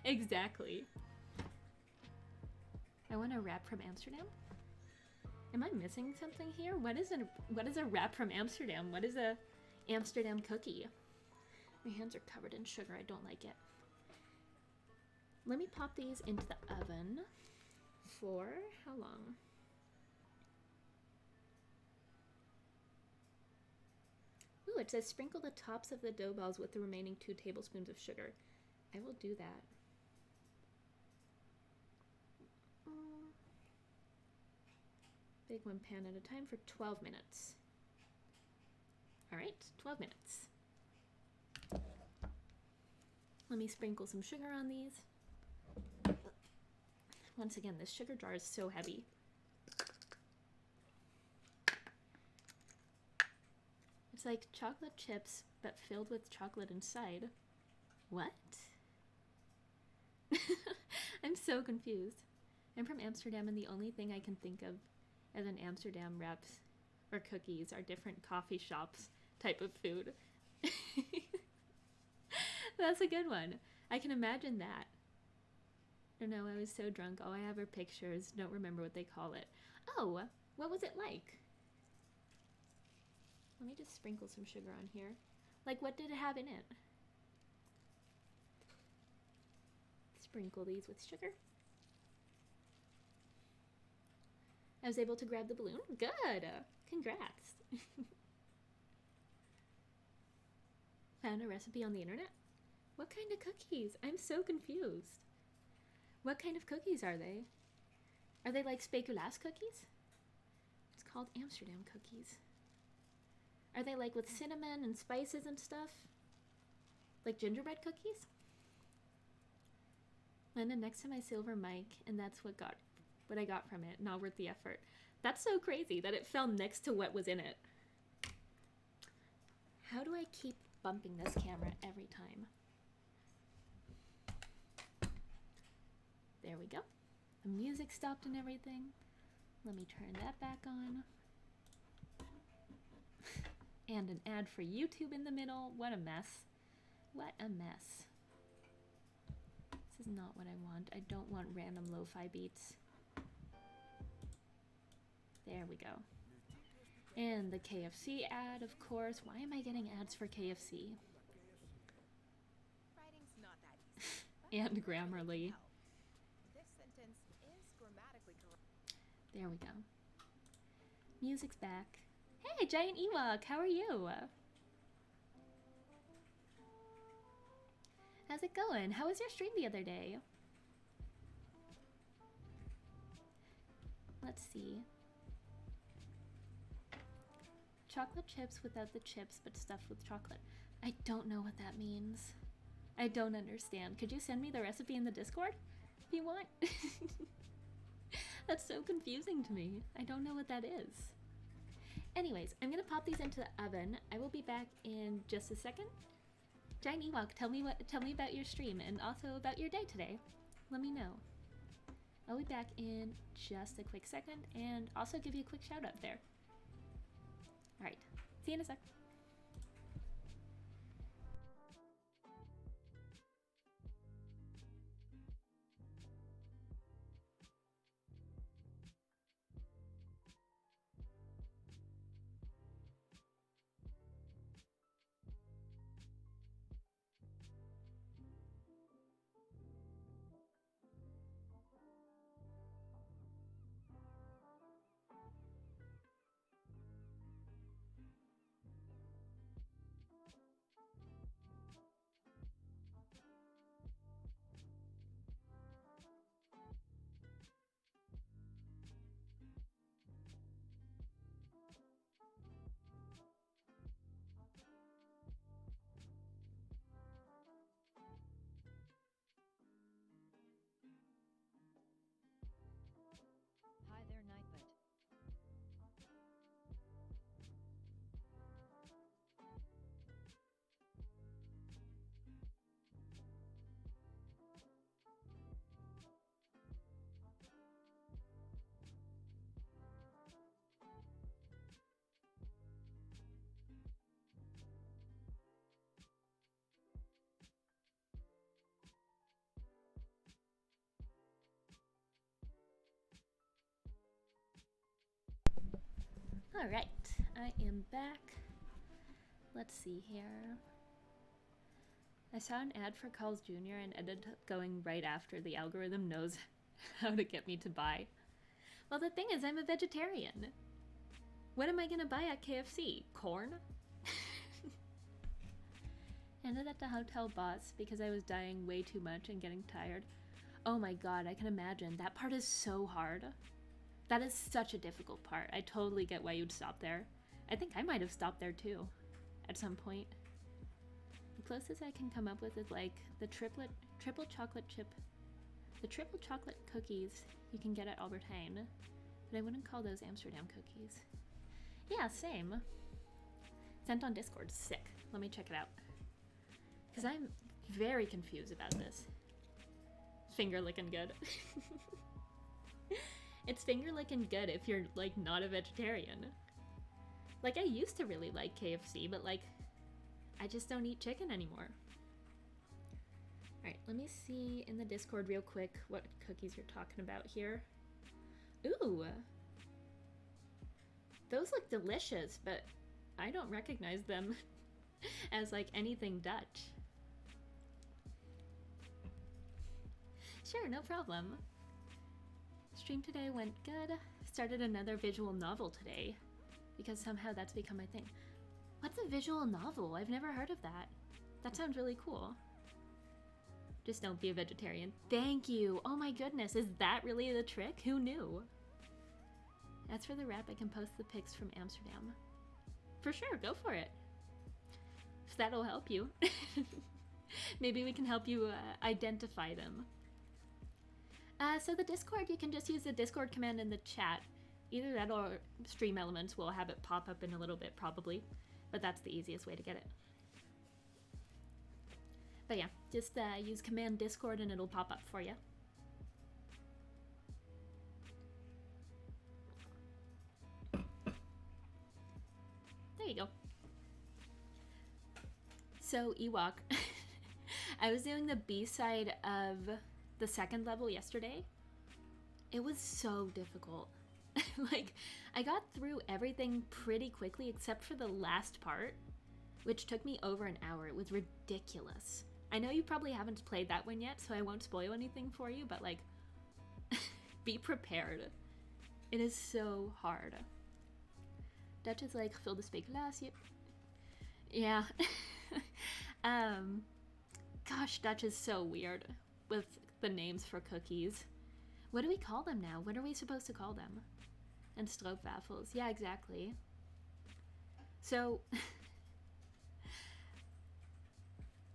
Exactly. I want a wrap from Amsterdam? Am I missing something here? What is a wrap from Amsterdam? What is a Amsterdam cookie? My hands are covered in sugar. I don't like it. Let me pop these into the oven for how long? Ooh, it says sprinkle the tops of the dough balls with the remaining 2 tablespoons of sugar. I will do that. Big one pan at a time for 12 minutes. All right, 12 minutes. Let me sprinkle some sugar on these. Once again, this sugar jar is so heavy. It's like chocolate chips, but filled with chocolate inside. What? I'm so confused. I'm from Amsterdam, and the only thing I can think of as an Amsterdam wraps or cookies are different coffee shops type of food. That's a good one. I can imagine that. I don't know, I was so drunk. All I have are pictures. Don't remember what they call it. Oh, what was it like? Let me just sprinkle some sugar on here. Like, what did it have in it? Sprinkle these with sugar. I was able to grab the balloon. Good. Congrats. Found a recipe on the internet? What kind of cookies? I'm so confused. What kind of cookies are they? Are they like speculaas cookies? It's called Amsterdam cookies. Are they like with cinnamon and spices and stuff? Like gingerbread cookies? Landed next to my silver mic, and that's what I got from it. Not worth the effort. That's so crazy that it fell next to what was in it. How do I keep bumping this camera every time? There we go. The music stopped and everything. Let me turn that back on. And an ad for YouTube in the middle. What a mess. What a mess. This is not what I want. I don't want random lo-fi beats. There we go. And the KFC ad, of course. Why am I getting ads for KFC? Writing's not that easy. And Grammarly. This sentence is grammatically correct. There we go. Music's back. Hey, Giant Ewok, how are you? How's it going? How was your stream the other day? Let's see. Chocolate chips without the chips, but stuffed with chocolate. I don't know what that means. I don't understand. Could you send me the recipe in the Discord if you want? That's so confusing to me. I don't know what that is. Anyways, I'm gonna pop these into the oven. I will be back in just a second. Giant Ewok, tell me about your stream and also about your day today. Let me know. I'll be back in just a quick second and also give you a quick shout out there. Alright, see you in a sec. Hi there, Nightbot. Alright, I am back. Let's see here. I saw an ad for Carl's Jr. and ended up going right after the algorithm knows how to get me to buy. Well, the thing is, I'm a vegetarian. What am I gonna buy at KFC? Corn? Ended at the hotel bus because I was dying way too much and getting tired. Oh my god, I can imagine. That part is so hard. That is such a difficult part. I totally get why you'd stop there. I think I might have stopped there too, at some point. The closest I can come up with is like the triple chocolate cookies you can get at Albert Heijn, but I wouldn't call those Amsterdam cookies. Yeah, same. Sent on Discord, sick. Let me check it out. Because I'm very confused about this. Finger licking good. It's finger licking good if you're like not a vegetarian. Like I used to really like KFC, but like I just don't eat chicken anymore. Alright, let me see in the Discord real quick what cookies you're talking about here. Ooh! Those look delicious, but I don't recognize them as like anything Dutch. Sure, no problem. Stream today went good. Started another visual novel today because somehow that's become my thing. What's a visual novel? I've never heard of that. That sounds really cool. Just don't be a vegetarian. Thank you. Oh my goodness, is that really the trick? Who knew? As for the wrap, I can post the pics from Amsterdam. For sure, go for it. If that'll help you. Maybe we can help you identify them. So the Discord, you can just use the Discord command in the chat. Either that or Stream Elements will have it pop up in a little bit probably, but that's the easiest way to get it. But yeah, just use command Discord and it'll pop up for you. There you go. So Ewok, I was doing the B-side of the second level yesterday. It was so difficult. Like, I got through everything pretty quickly except for the last part, which took me over an hour. It was ridiculous. I know you probably haven't played that one yet, so I won't spoil anything for you, but like, be prepared. It is so hard. Dutch is like, fill the speculatie. Yeah. Gosh, Dutch is so weird with the names for cookies. What do we call them now? What are we supposed to call them? And stroopwafels. Yeah, exactly. So,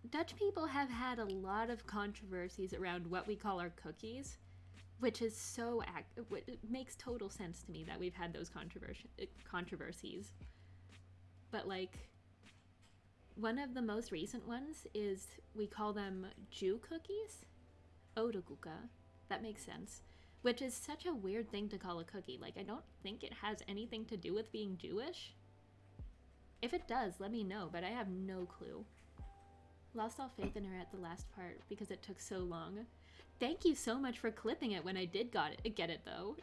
Dutch people have had a lot of controversies around what we call our cookies, which is so it makes total sense to me that we've had those controversies. But like, one of the most recent ones is we call them Jew cookies. Odoguka. That makes sense. Which is such a weird thing to call a cookie. Like, I don't think it has anything to do with being Jewish. If it does, let me know, but I have no clue. Lost all faith in her at the last part because it took so long. Thank you so much for clipping it when I did get it though.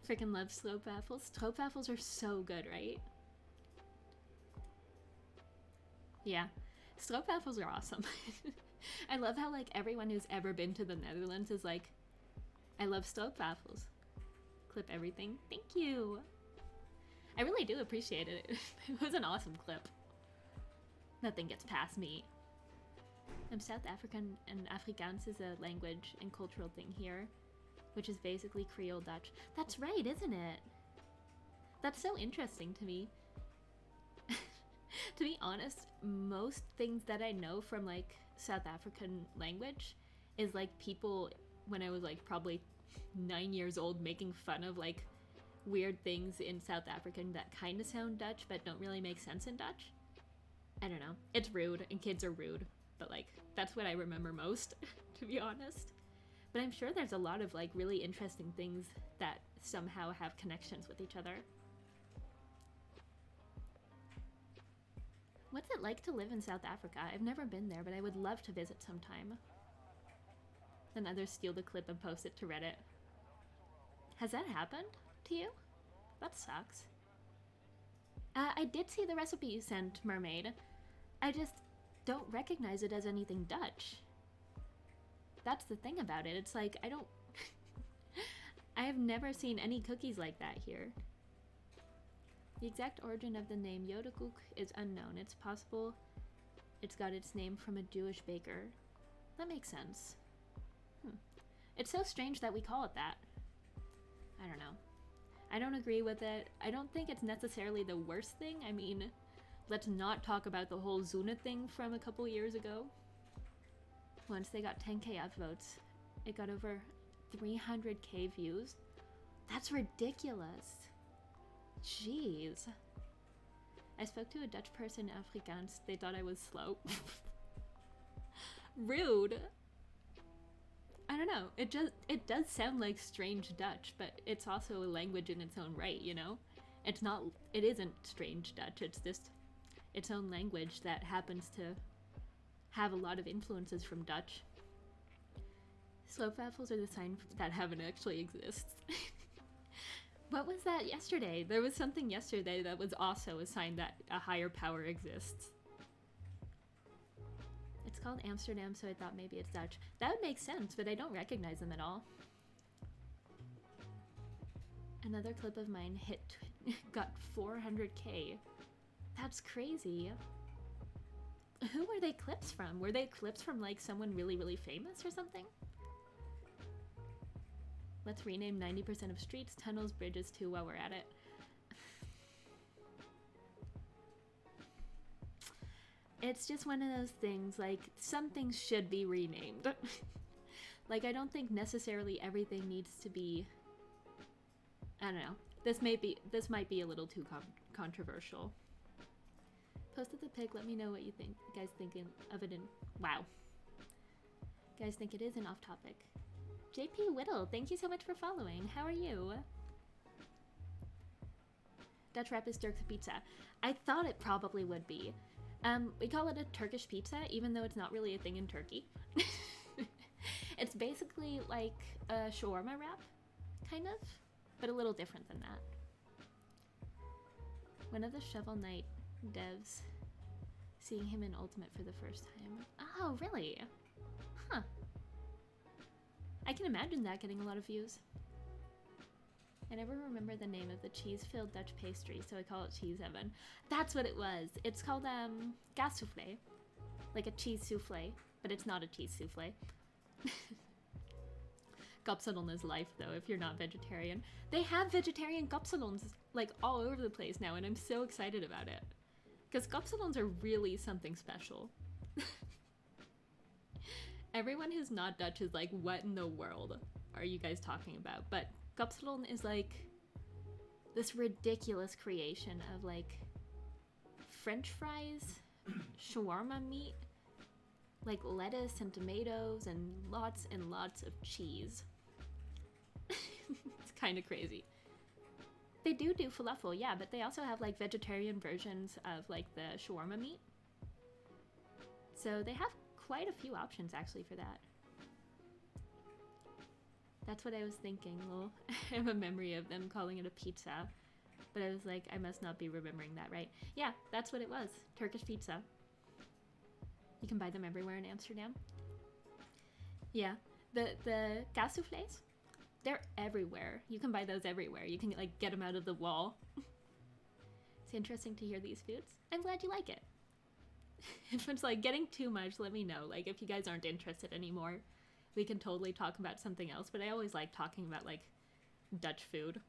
Freaking love stroopwafels. Stroopwafels are so good, right? Yeah. Stroopwafels are awesome. I love how like everyone who's ever been to the Netherlands is like, I love stroopwafels. Clip everything. Thank you. I really do appreciate it. It was an awesome clip. Nothing gets past me. I'm South African, and Afrikaans is a language and cultural thing here, which is basically Creole Dutch. That's right, isn't it? That's so interesting to me. To be honest, most things that I know from like South African language is like people when I was like probably 9 years old making fun of like weird things in South African that kind of sound Dutch but don't really make sense in Dutch. I don't know. It's rude and kids are rude, but like that's what I remember most, to be honest. But I'm sure there's a lot of like really interesting things that somehow have connections with each other. What's it like to live in South Africa? I've never been there, but I would love to visit sometime. Then others steal the clip and post it to Reddit. Has that happened to you? That sucks. I did see the recipe you sent, Mermaid. I just don't recognize it as anything Dutch. That's the thing about it. It's like, I don't... I have never seen any cookies like that here. The exact origin of the name Jodekoek is unknown. It's possible it's got its name from a Jewish baker. That makes sense. It's so strange that we call it that. I don't know. I don't agree with it. I don't think it's necessarily the worst thing. I mean, let's not talk about the whole Zuna thing from a couple years ago. Once they got 10k upvotes, it got over 300k views. That's ridiculous. Jeez. I spoke to a Dutch person in Afrikaans. They thought I was slow. Rude. I don't know. It does sound like strange Dutch, but it's also a language in its own right, you know? It isn't strange Dutch. It's just its own language that happens to have a lot of influences from Dutch. Stroopwafels are the sign that heaven actually exists. What was that yesterday? There was something yesterday that was also a sign that a higher power exists. It's called Amsterdam, so I thought maybe it's Dutch. That would make sense, but I don't recognize them at all. Another clip of mine got 400k. That's crazy. Who were they clips from? Were they clips from like someone really, really famous or something? Let's rename 90% of streets, tunnels, bridges too while we're at it. It's just one of those things, like, some things should be renamed. Like, I don't think necessarily everything needs to be... I don't know. This might be a little too controversial. Posted the pic, let me know what you think. You guys thinking of it in... Wow. You guys think it is an off-topic. JP Whittle, thank you so much for following. How are you? Dutch wrap is Turkish pizza. I thought it probably would be. We call it a Turkish pizza, even though it's not really a thing in Turkey. It's basically like a shawarma wrap, kind of, but a little different than that. One of the Shovel Knight devs, seeing him in Ultimate for the first time. Oh, really? Huh. I can imagine that getting a lot of views. I never remember the name of the cheese-filled Dutch pastry, so I call it cheese heaven. That's what it was. It's called gas soufflé, like a cheese soufflé. but it's not a cheese souffle. Kapsalon is life, though, if you're not vegetarian. They have vegetarian kapsalons, like, all over the place now, and I'm so excited about it. Because kapsalons are really something special. Everyone who's not Dutch is like, what in the world are you guys talking about? But kapsalon is, like, this ridiculous creation of, like, French fries, shawarma meat, like lettuce and tomatoes and lots of cheese. It's kind of crazy. They do falafel, yeah, but they also have like vegetarian versions of like the shawarma meat. So they have quite a few options actually for that. That's what I was thinking. Well, I have a memory of them calling it a pizza, but I was like, I must not be remembering that right. Yeah, that's what it was. Turkish pizza. You can buy them everywhere in Amsterdam. Yeah, the kaas soufflés, they're everywhere. You can buy those everywhere. You can like get them out of the wall. It's interesting to hear these foods. I'm glad you like it. If it's like getting too much, let me know. Like if you guys aren't interested anymore, we can totally talk about something else. But I always like talking about like Dutch food.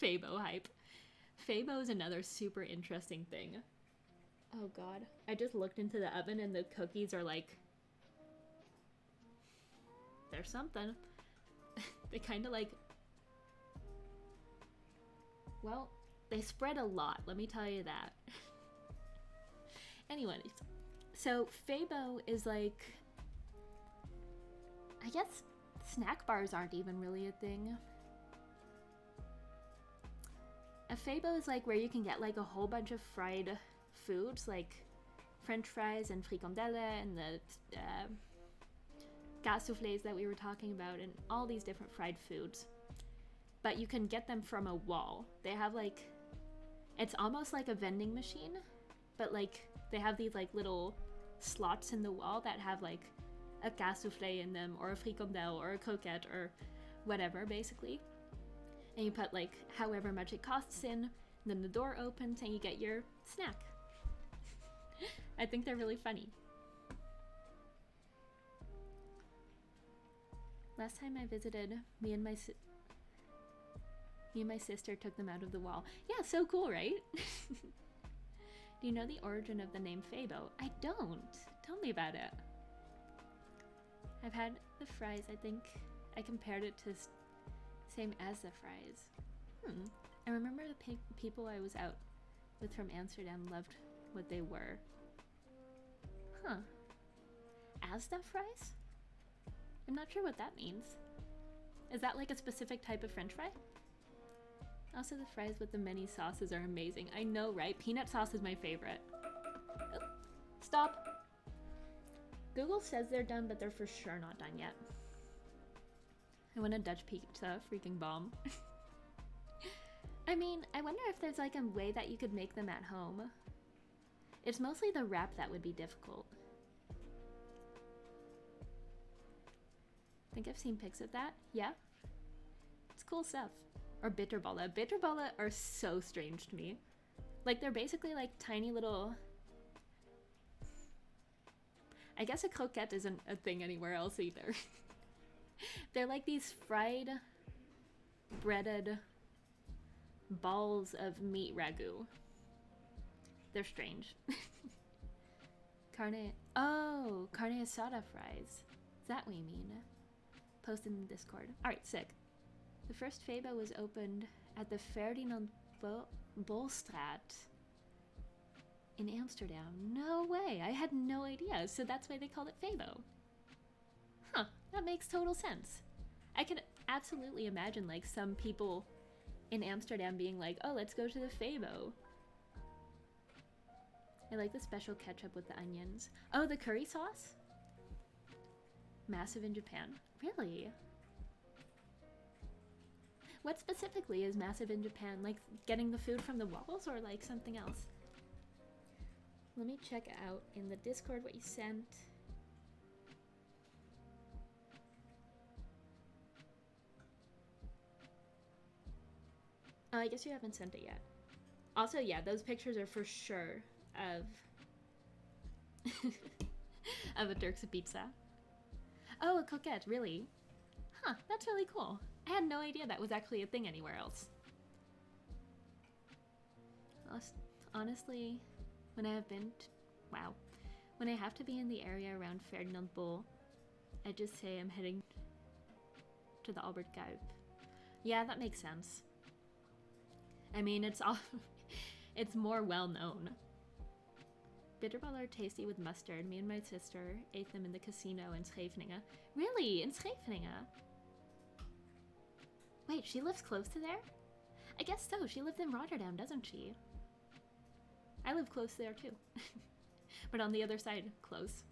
Fabo hype. Fabo is another super interesting thing. Oh god. I just looked into the oven and the cookies are like... There's something. They kind of like... Well, they spread a lot, let me tell you that. Anyways, so Fabo is like... I guess snack bars aren't even really a thing. A Fabo is like where you can get like a whole bunch of fried foods like French fries and frikandellen and the kaas soufflés that we were talking about and all these different fried foods. But you can get them from a wall. They have like, it's almost like a vending machine, but like they have these like little slots in the wall that have like a kaas soufflé in them or a frikandel or a croquette or whatever basically. And you put like however much it costs in, and then the door opens and you get your snack. I think they're really funny. Last time I visited, me and my sister took them out of the wall. Yeah, so cool, right? Do you know the origin of the name Fabo? I don't. Tell me about it. I've had the fries. I think I compared it to same as the fries. I remember the people I was out with from Amsterdam loved what they were. Huh. Asda fries? I'm not sure what that means. Is that like a specific type of French fry? Also, the fries with the many sauces are amazing. I know, right? Peanut sauce is my favorite. Oh, stop. Google says they're done, but they're for sure not done yet. I want a Dutch pizza, freaking bomb. I mean, I wonder if there's like a way that you could make them at home. It's mostly the wrap that would be difficult. I think I've seen pics of that. Yeah. It's cool stuff. Or bitterballen. Bitterballen are so strange to me. Like, they're basically like tiny little... I guess a croquette isn't a thing anywhere else either. They're like these fried, breaded balls of meat ragu. They're strange. Carne asada fries. Is that what you mean? Post in the Discord. Alright, sick. The first Fabo was opened at the Ferdinand Bolstraat in Amsterdam. No way, I had no idea. So that's why they called it Fabo. Huh, that makes total sense. I could absolutely imagine like some people in Amsterdam being like, oh, let's go to the Fabo. I like the special ketchup with the onions. Oh, the curry sauce? Massive in Japan. Really? What specifically is massive in Japan? Like getting the food from the walls or like something else? Let me check out in the Discord what you sent. Oh, I guess you haven't sent it yet. Also, yeah, those pictures are for sure of of a Turk's pizza. Oh, a coquette, really? Huh, that's really cool. I had no idea that was actually a thing anywhere else. Honestly, when I have been wow. When I have to be in the area around Ferdinand Bull, I just say I'm heading to the Albert Kuip. Yeah, that makes sense. I mean, it's all it's more well known. Bitterball are tasty with mustard. Me and my sister ate them in the casino in Scheveningen. Really? In Scheveningen? Wait, she lives close to there? I guess so. She lives in Rotterdam, doesn't she? I live close there too. But on the other side, close.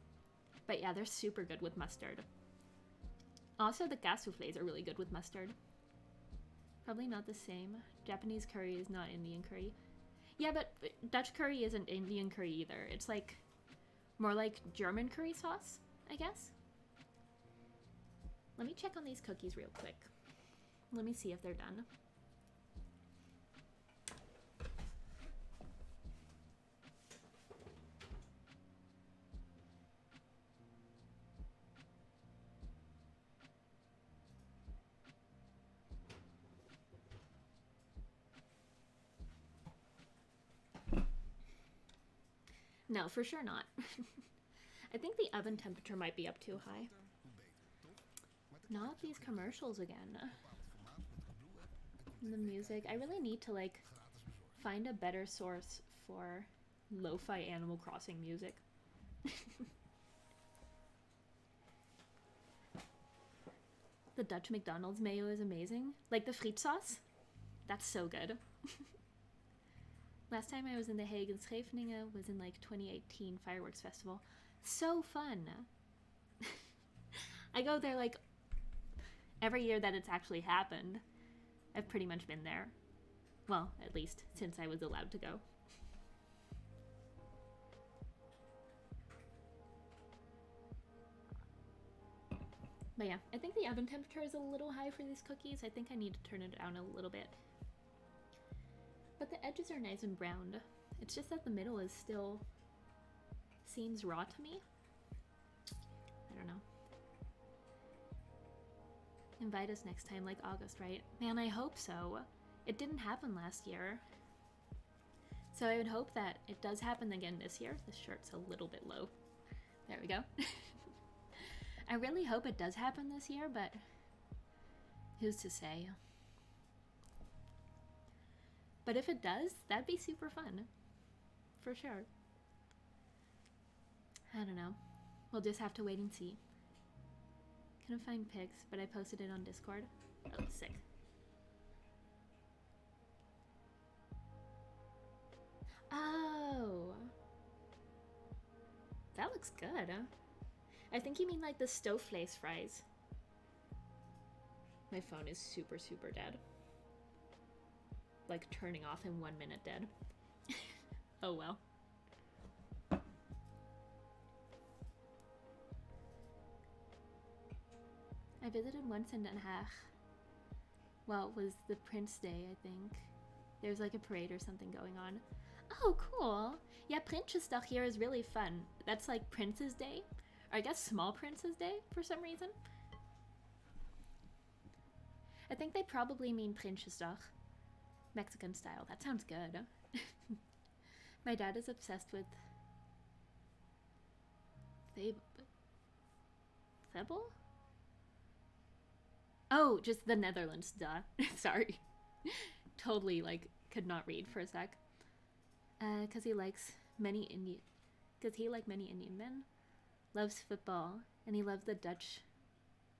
But yeah, they're super good with mustard. Also, the gas soufflés are really good with mustard. Probably not the same. Japanese curry is not Indian curry. Yeah, but Dutch curry isn't Indian curry either. It's like more like German curry sauce, I guess. Let me check on these cookies real quick. Let me see if they're done. No, for sure not. I think the oven temperature might be up too high. Not these commercials again. And the music. I really need to like find a better source for lo-fi Animal Crossing music. The Dutch McDonald's mayo is amazing. Like the friet sauce? That's so good. Last time I was in The Hague and Scheveningen was in like 2018 fireworks festival. So fun. I go there like every year that it's actually happened. I've pretty much been there. Well, at least since I was allowed to go. But yeah, I think the oven temperature is a little high for these cookies. I think I need to turn it down a little bit. But the edges are nice and browned. It's just that the middle is still seems raw to me. I don't know. Invite us next time, like August, right? Man, I hope so. It didn't happen last year. So I would hope that it does happen again this year. This shirt's a little bit low. There we go. I really hope it does happen this year, but who's to say? But if it does, that'd be super fun. For sure. I don't know. We'll just have to wait and see. Couldn't find pics, but I posted it on Discord. Oh, sick. Oh. That looks good, huh? I think you mean like the Stoufvlees fries. My phone is super, super dead. Like turning off in 1 minute dead. Oh well. I visited once in Den Haag. Well, it was the Prince Day, I think. There's like a parade or something going on. Oh, cool. Yeah, Prinsjesdag here is really fun. That's like Prince's Day. Or I guess Small Prince's Day for some reason. I think they probably mean Prinsjesdag. Mexican style. That sounds good. My dad is obsessed with Thebel? Oh, just the Netherlands, duh. Sorry. Totally, like, could not read for a sec. Cause he likes many Indian men, loves football, and he loves the Dutch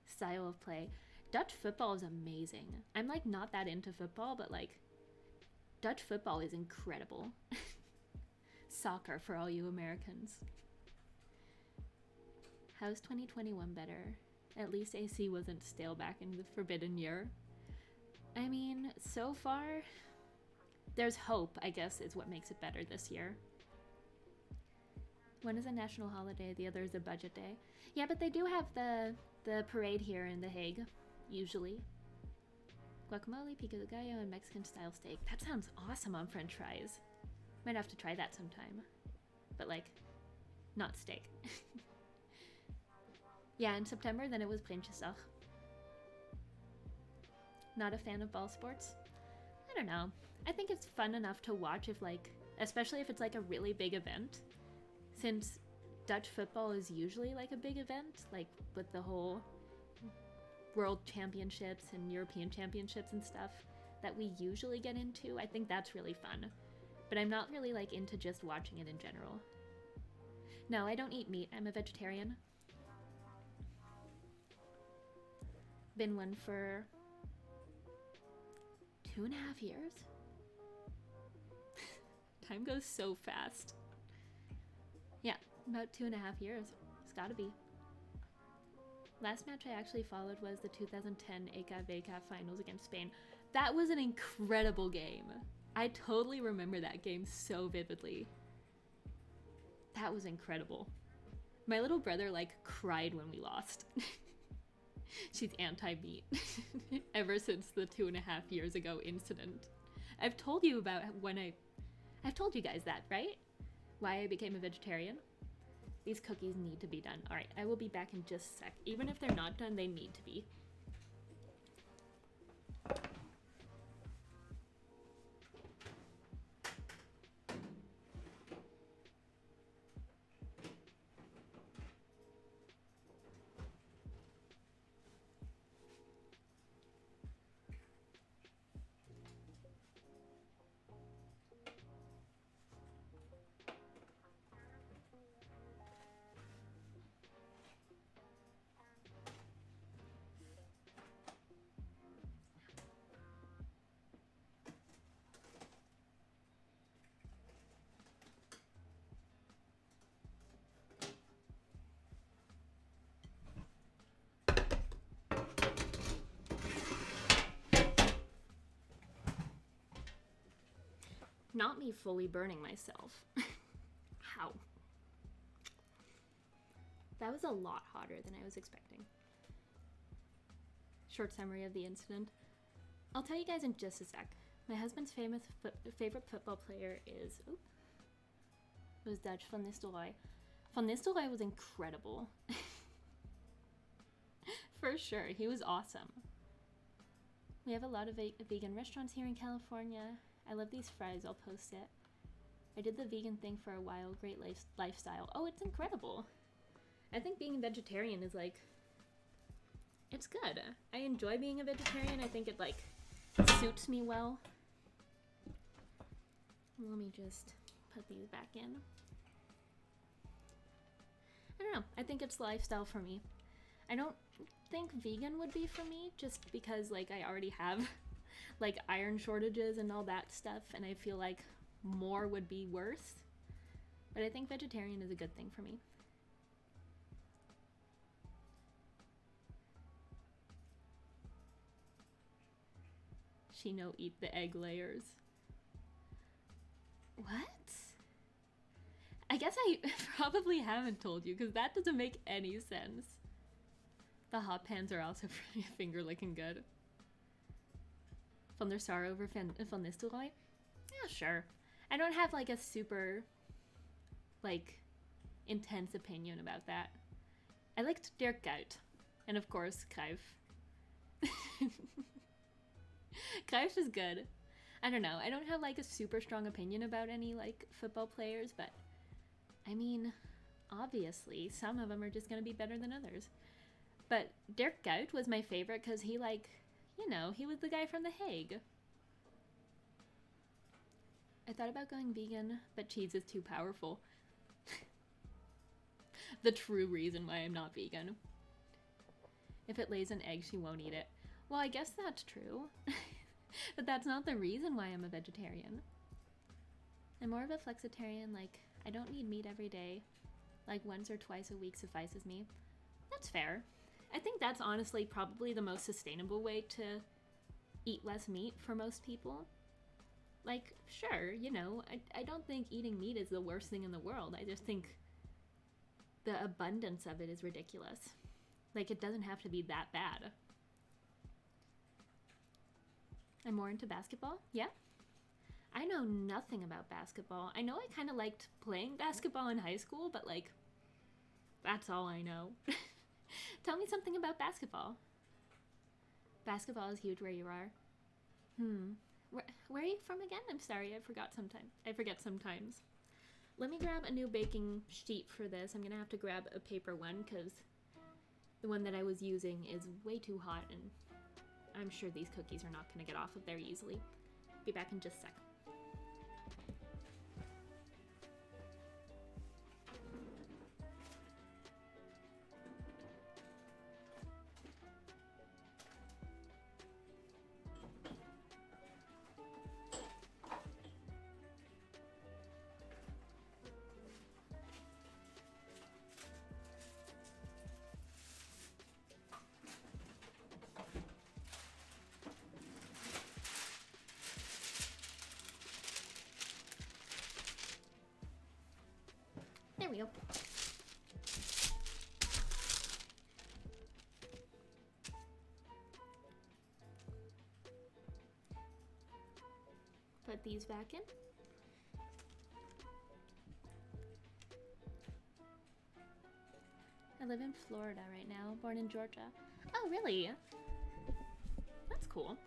style of play. Dutch football is amazing. I'm like not that into football, but like Dutch football is incredible. Soccer for all you Americans. How's 2021 better? At least AC wasn't stale back in the forbidden year. I mean, so far, there's hope, I guess, is what makes it better this year. One is a national holiday, the other is a budget day. Yeah, but they do have the parade here in The Hague, usually. Guacamole, pico de gallo, and Mexican-style steak. That sounds awesome on French fries. Might have to try that sometime. But, like, not steak. Yeah, in September, then it was Prinsjesdag. Not a fan of ball sports? I don't know. I think it's fun enough to watch if, like, especially if it's like a really big event. Since Dutch football is usually like a big event, like with the whole world championships and European championships and stuff that we usually get into. I think that's really fun. But I'm not really like into just watching it in general. No, I don't eat meat. I'm a vegetarian. Been one for 2.5 years. Time goes so fast. Yeah, about 2.5 years. It's gotta be. Last match I actually followed was the 2010 AKVK finals against Spain. That was an incredible game. I totally remember that game so vividly. That was incredible. My little brother like cried when we lost. She's anti-meat ever since the 2.5 years ago incident. I've told you about I've told you guys that, right? Why I became a vegetarian. These cookies need to be done. All right, I will be back in just a sec. Even if they're not done, they need to be. Not me fully burning myself. How? That was a lot hotter than I was expecting. Short summary of the incident. I'll tell you guys in just a sec. My husband's favorite football player is... Oop, it was Dutch Van Nistelrooy. Van Nistelrooy was incredible. For sure, he was awesome. We have a lot of vegan restaurants here in California. I love these fries, I'll post it. I did the vegan thing for a while, great lifestyle. Oh, it's incredible. I think being a vegetarian is like, it's good. I enjoy being a vegetarian. I think it like suits me well. Let me just put these back in. I don't know, I think it's lifestyle for me. I don't think vegan would be for me just because like I already have like iron shortages and all that stuff, and I feel like more would be worse. But I think vegetarian is a good thing for me. She no eat the egg layers. What? I guess I probably haven't told you because that doesn't make any sense. The hot pans are also pretty finger licking good. Van der Sar over Van Nistelrooy? Yeah, sure. I don't have like a super like intense opinion about that. I liked Dirk Kuyt. And of course, Cruyff. Cruyff is good. I don't know. I don't have like a super strong opinion about any like football players, but I mean, obviously, some of them are just gonna be better than others. But Dirk Kuyt was my favorite because he like, you know, he was the guy from The Hague. I thought about going vegan, but cheese is too powerful. The true reason why I'm not vegan. If it lays an egg, she won't eat it. Well, I guess that's true. But that's not the reason why I'm a vegetarian. I'm more of a flexitarian, like, I don't need meat every day. Like, once or twice a week suffices me. That's fair. I think that's honestly probably the most sustainable way to eat less meat for most people. Like, sure, you know, I don't think eating meat is the worst thing in the world. I just think the abundance of it is ridiculous. Like, it doesn't have to be that bad. I'm more into basketball? Yeah? I know nothing about basketball. I know I kind of liked playing basketball in high school, but like, that's all I know. Tell me something about basketball. Basketball is huge where you are. Where are you from again? I'm sorry, I forget sometimes. Let me grab a new baking sheet for this. I'm gonna have to grab a paper one because the one that I was using is way too hot and I'm sure these cookies are not gonna get off of there easily. Be back in just a sec. There we go. Put these back in. I live in Florida right now, born in Georgia. Oh, really? That's cool.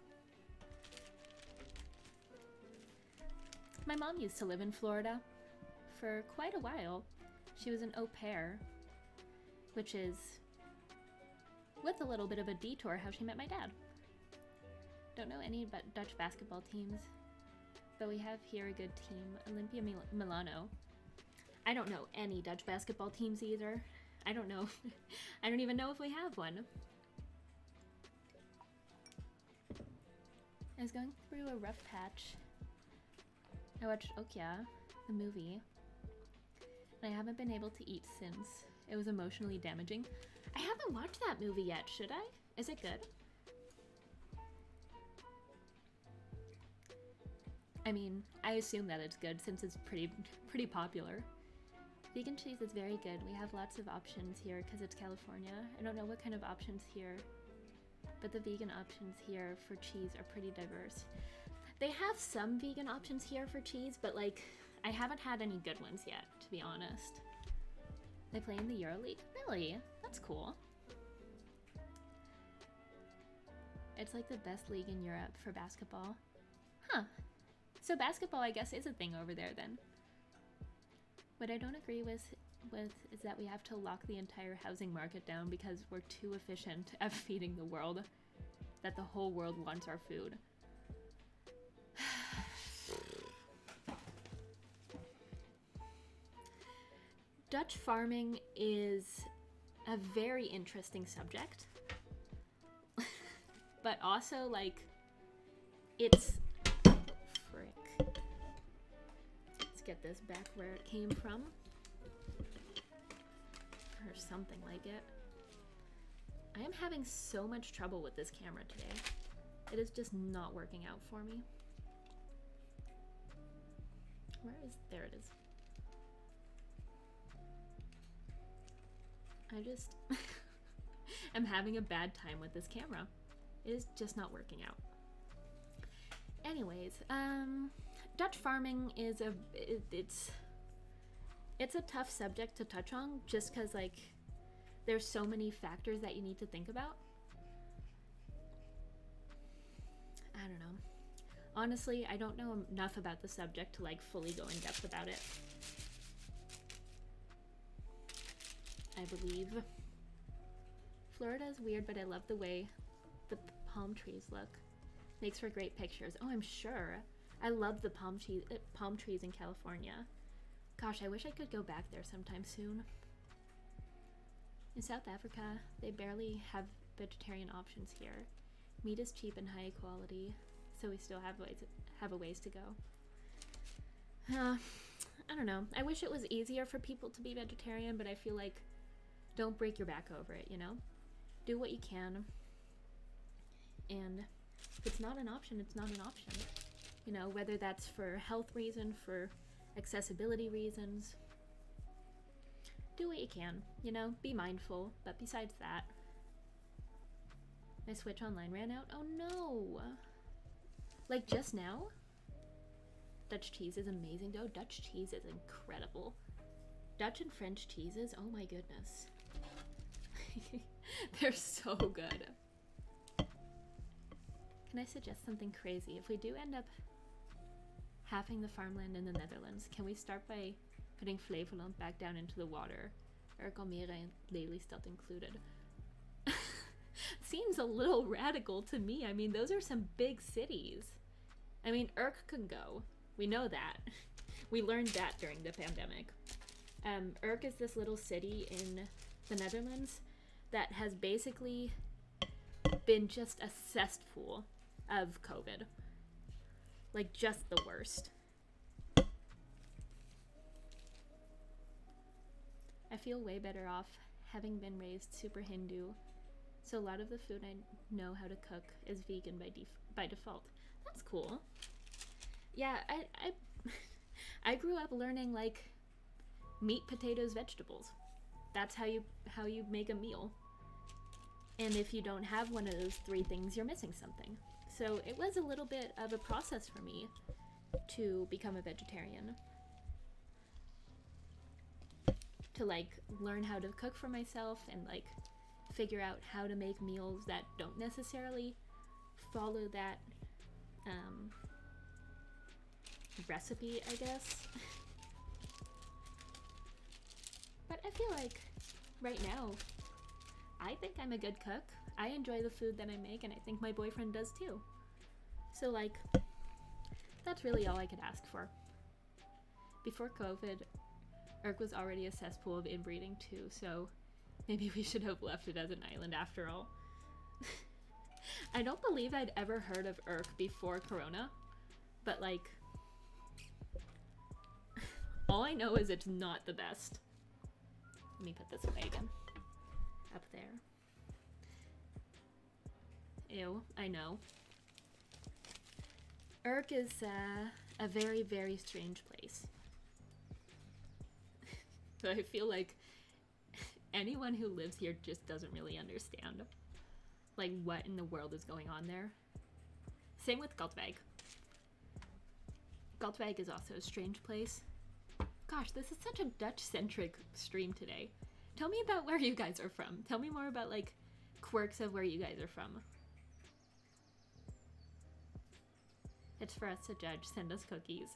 My mom used to live in Florida for quite a while. She was an au pair, which is, with a little bit of a detour, how she met my dad. Don't know any but Dutch basketball teams, but we have here a good team, Olympia Milano. I don't know any Dutch basketball teams either. I don't know. I don't even know if we have one. I was going through a rough patch. I watched Okja, the movie, and I haven't been able to eat since. It was emotionally damaging. I haven't watched that movie yet, should I? Is it good? I mean, I assume that it's good since it's pretty popular. Vegan cheese is very good. We have lots of options here because it's California. I don't know what kind of options here, but the vegan options here for cheese are pretty diverse. They have some vegan options here for cheese, but like, I haven't had any good ones yet, to be honest. They play in the Euro League? Really? That's cool. It's like the best league in Europe for basketball. Huh. So basketball, I guess, is a thing over there then. What I don't agree with is that we have to lock the entire housing market down because we're too efficient at feeding the world, that the whole world wants our food. Dutch farming is a very interesting subject, but also, like, it's... frick. Let's get this back where it came from. Or something like it. I am having so much trouble with this camera today. It is just not working out for me. There it is. I just am having a bad time with this camera. It is just not working out. Anyways, Dutch farming is it's a tough subject to touch on just because, like, there's so many factors that you need to think about. I don't know. Honestly, I don't know enough about the subject to, like, fully go in depth about it. I believe. Florida is weird, but I love the way the palm trees look. Makes for great pictures. Oh, I'm sure. I love the palm trees in California. Gosh, I wish I could go back there sometime soon. In South Africa, they barely have vegetarian options here. Meat is cheap and high quality, so we still have a ways to go. I don't know. I wish it was easier for people to be vegetarian, but I feel like don't break your back over it, you know? Do what you can. And if it's not an option, it's not an option. You know, whether that's for health reason, for accessibility reasons. Do what you can, you know? Be mindful. But besides that, my Switch Online ran out. Oh no! Like just now? Dutch cheese is amazing though. Dutch cheese is incredible. Dutch and French cheeses, oh my goodness. They're so good. Can I suggest something crazy? If we do end up having the farmland in the Netherlands, can we start by putting Flevoland back down into the water? Urk, Almere, and Lelystad included. Seems a little radical to me. I mean, those are some big cities. I mean, Urk can go. We know that. We learned that during the pandemic. Urk is this little city in the Netherlands that has basically been just a cesspool of COVID. Like, just the worst. I feel way better off having been raised super Hindu, so a lot of the food I know how to cook is vegan by default. That's cool. Yeah, I grew up learning, like, meat, potatoes, vegetables. That's how you make a meal. And if you don't have one of those three things, you're missing something. So it was a little bit of a process for me to become a vegetarian. To, like, learn how to cook for myself and, like, figure out how to make meals that don't necessarily follow that recipe, I guess. But I feel like right now, I think I'm a good cook. I enjoy the food that I make, and I think my boyfriend does too. So, like, that's really all I could ask for. Before COVID, Urk was already a cesspool of inbreeding too, so maybe we should have left it as an island after all. I don't believe I'd ever heard of Urk before Corona, but, like, all I know is it's not the best. Let me put this away again. Up there. Ew, I know. Urk is a very, very strange place. So I feel like anyone who lives here just doesn't really understand, like, what in the world is going on there. Same with Katwijk. Katwijk is also a strange place. Gosh, this is such a Dutch-centric stream today. Tell me about where you guys are from. Tell me more about, like, quirks of where you guys are from. It's for us to judge. Send us cookies.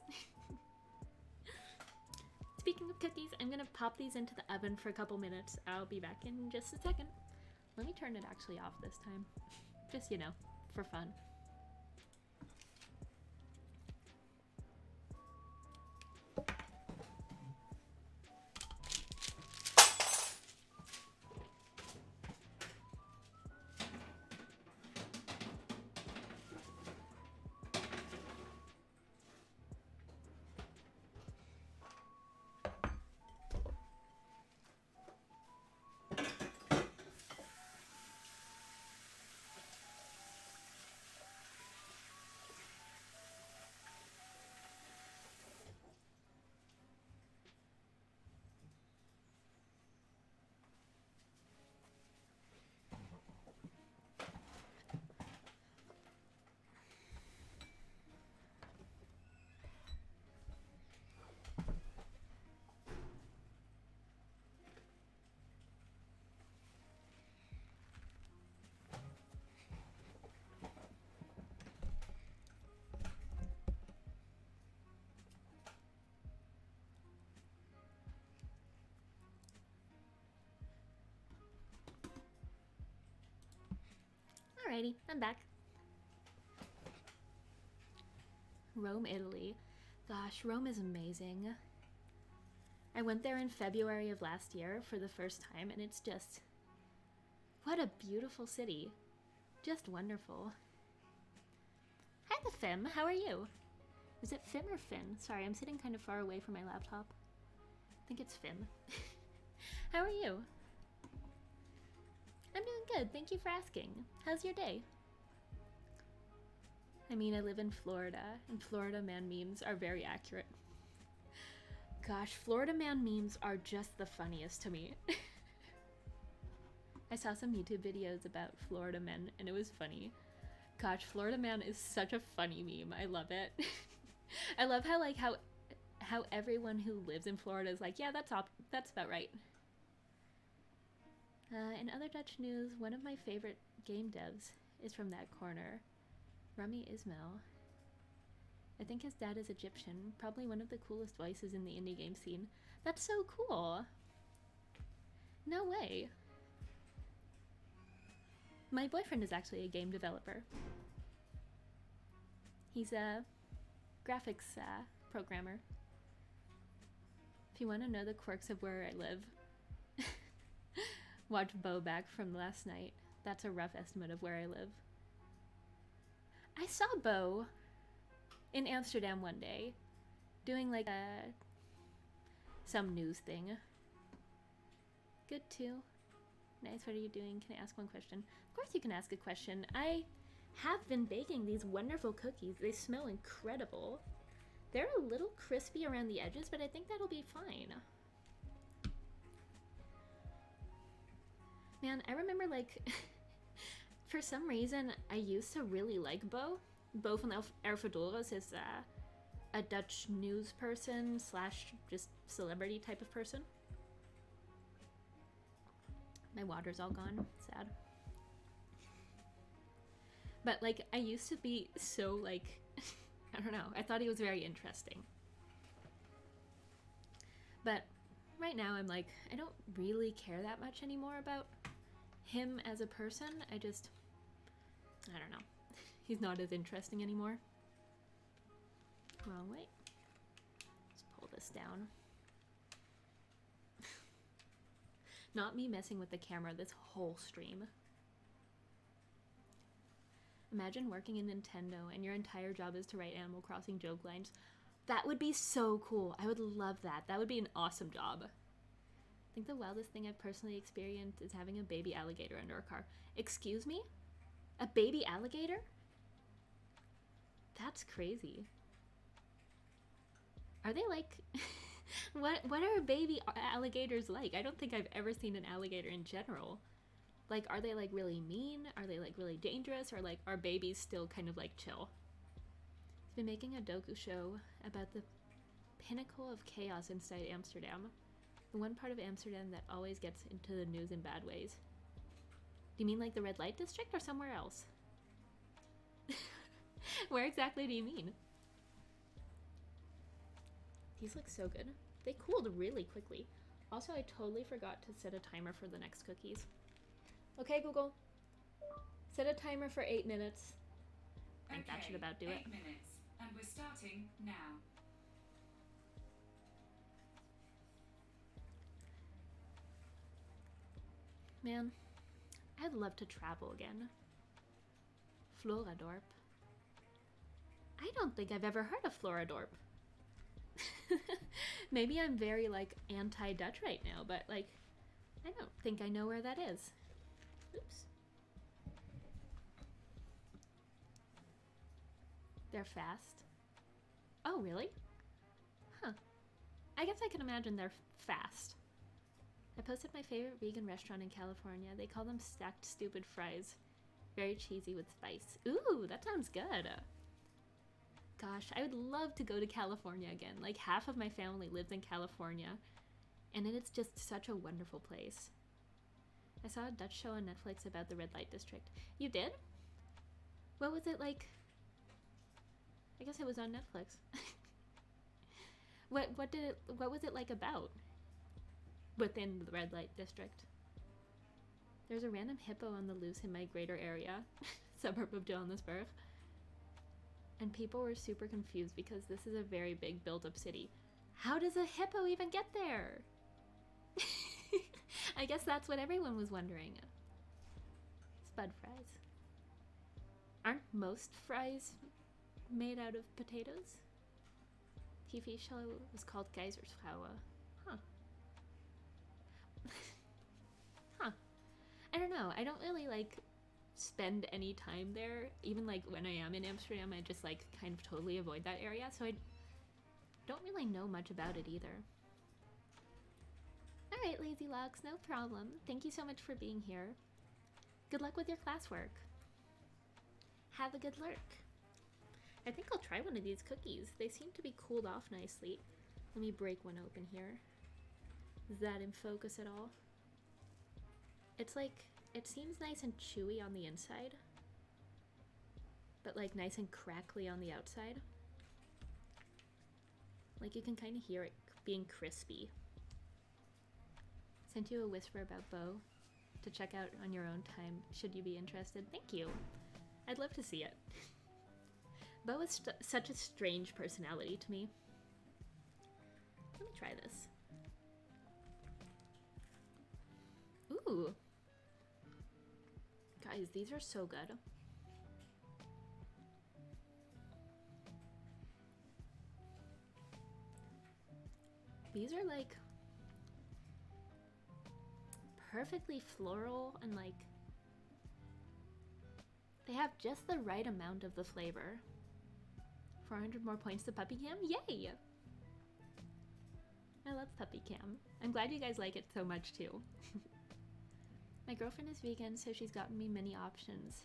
Speaking of cookies, I'm gonna pop these into the oven for a couple minutes. I'll be back in just a second. Let me turn it actually off this time. Just, you know, for fun. Alrighty, I'm back. Rome, Italy. Gosh, Rome is amazing. I went there in February of last year for the first time, and it's just... what a beautiful city. Just wonderful. Hi, the Fim. How are you? Is it Fim or Finn? Sorry, I'm sitting kind of far away from my laptop. I think it's Fim. How are you? I'm doing good. Thank you for asking. How's your day? I mean, I live in Florida, and Florida man memes are very accurate. Gosh, Florida man memes are just the funniest to me. I saw some YouTube videos about Florida men, and it was funny. Gosh, Florida man is such a funny meme. I love it. I love how everyone who lives in Florida is like, yeah, that's about right. In other Dutch news, one of my favorite game devs is from that corner, Rami Ismail. I think his dad is Egyptian, probably one of the coolest voices in the indie game scene. That's so cool! No way! My boyfriend is actually a game developer. He's a graphics programmer. If you want to know the quirks of where I live, watch Bo back from last night. That's a rough estimate of where I live. I saw Bo in Amsterdam one day doing like some news thing. Good too. Nice, what are you doing? Can I ask one question? Of course you can ask a question. I have been baking these wonderful cookies. They smell incredible. They're a little crispy around the edges, but I think that'll be fine. Man, I remember like, for some reason, I used to really like Bo. Bo van Ervedorus is a Dutch news person slash just celebrity type of person. My water's all gone. Sad. But like, I used to be so like, I don't know. I thought he was very interesting. But right now I'm like, I don't really care that much anymore about him as a person. I don't know. He's not as interesting anymore. Wrong way. Let's pull this down. Not me messing with the camera this whole stream. Imagine working in Nintendo and your entire job is to write Animal Crossing joke lines. That would be so cool. I would love that. That would be an awesome job. I think the wildest thing I've personally experienced is having a baby alligator under a car. Excuse me? A baby alligator? That's crazy. Are they like... what are baby alligators like? I don't think I've ever seen an alligator in general. Like, are they like really mean? Are they like really dangerous? Or like, are babies still kind of like chill? He's been making a doku show about the pinnacle of chaos inside Amsterdam. The one part of Amsterdam that always gets into the news in bad ways. Do you mean like the red light district or somewhere else? Where exactly do you mean? These look so good. They cooled really quickly. Also, I totally forgot to set a timer for the next cookies. Okay, Google. Set a timer for 8 minutes. I think that should about do it. 8 minutes, and we're starting now. Man, I'd love to travel again. Floradorp. I don't think I've ever heard of Floradorp. Maybe I'm very like anti-Dutch right now, but like I don't think I know where that is. Oops. They're fast. Oh, really? Huh. I guess I can imagine they're fast. I posted my favorite vegan restaurant in California. They call them stacked stupid fries. Very cheesy with spice. Ooh, that sounds good. Gosh, I would love to go to California again. Like half of my family lives in California, and it's just such a wonderful place. I saw a Dutch show on Netflix about the red light district. You did? What was it like? I guess it was on Netflix. What was it like about? Within the red light district. There's a random hippo on the loose in my greater area, suburb of Johannesburg. And people were super confused because this is a very big built-up city. How does a hippo even get there? I guess that's what everyone was wondering. Spud fries. Aren't most fries made out of potatoes? TV show was called Keizersvrouwen. Huh. Huh. I don't know. I don't really like spend any time there. Even like when I am in Amsterdam, I just like kind of totally avoid that area. So I don't really know much about it either. Alright, Lazy Locks, no problem. Thank you so much for being here. Good luck with your classwork. Have a good lurk. I think I'll try one of these cookies. They seem to be cooled off nicely. Let me break one open here. Is that in focus at all? It's like, it seems nice and chewy on the inside, but like nice and crackly on the outside. Like you can kind of hear it being crispy. Sent you a whisper about Bo to check out on your own time, should you be interested. Thank you. I'd love to see it. Bo is such a strange personality to me. Let me try this. Ooh. Guys, these are so good. These are like perfectly floral and like they have just the right amount of the flavor. 400 more points to Puppy Cam. Yay! I love Puppy Cam. I'm glad you guys like it so much too. My girlfriend is vegan, so she's gotten me many options.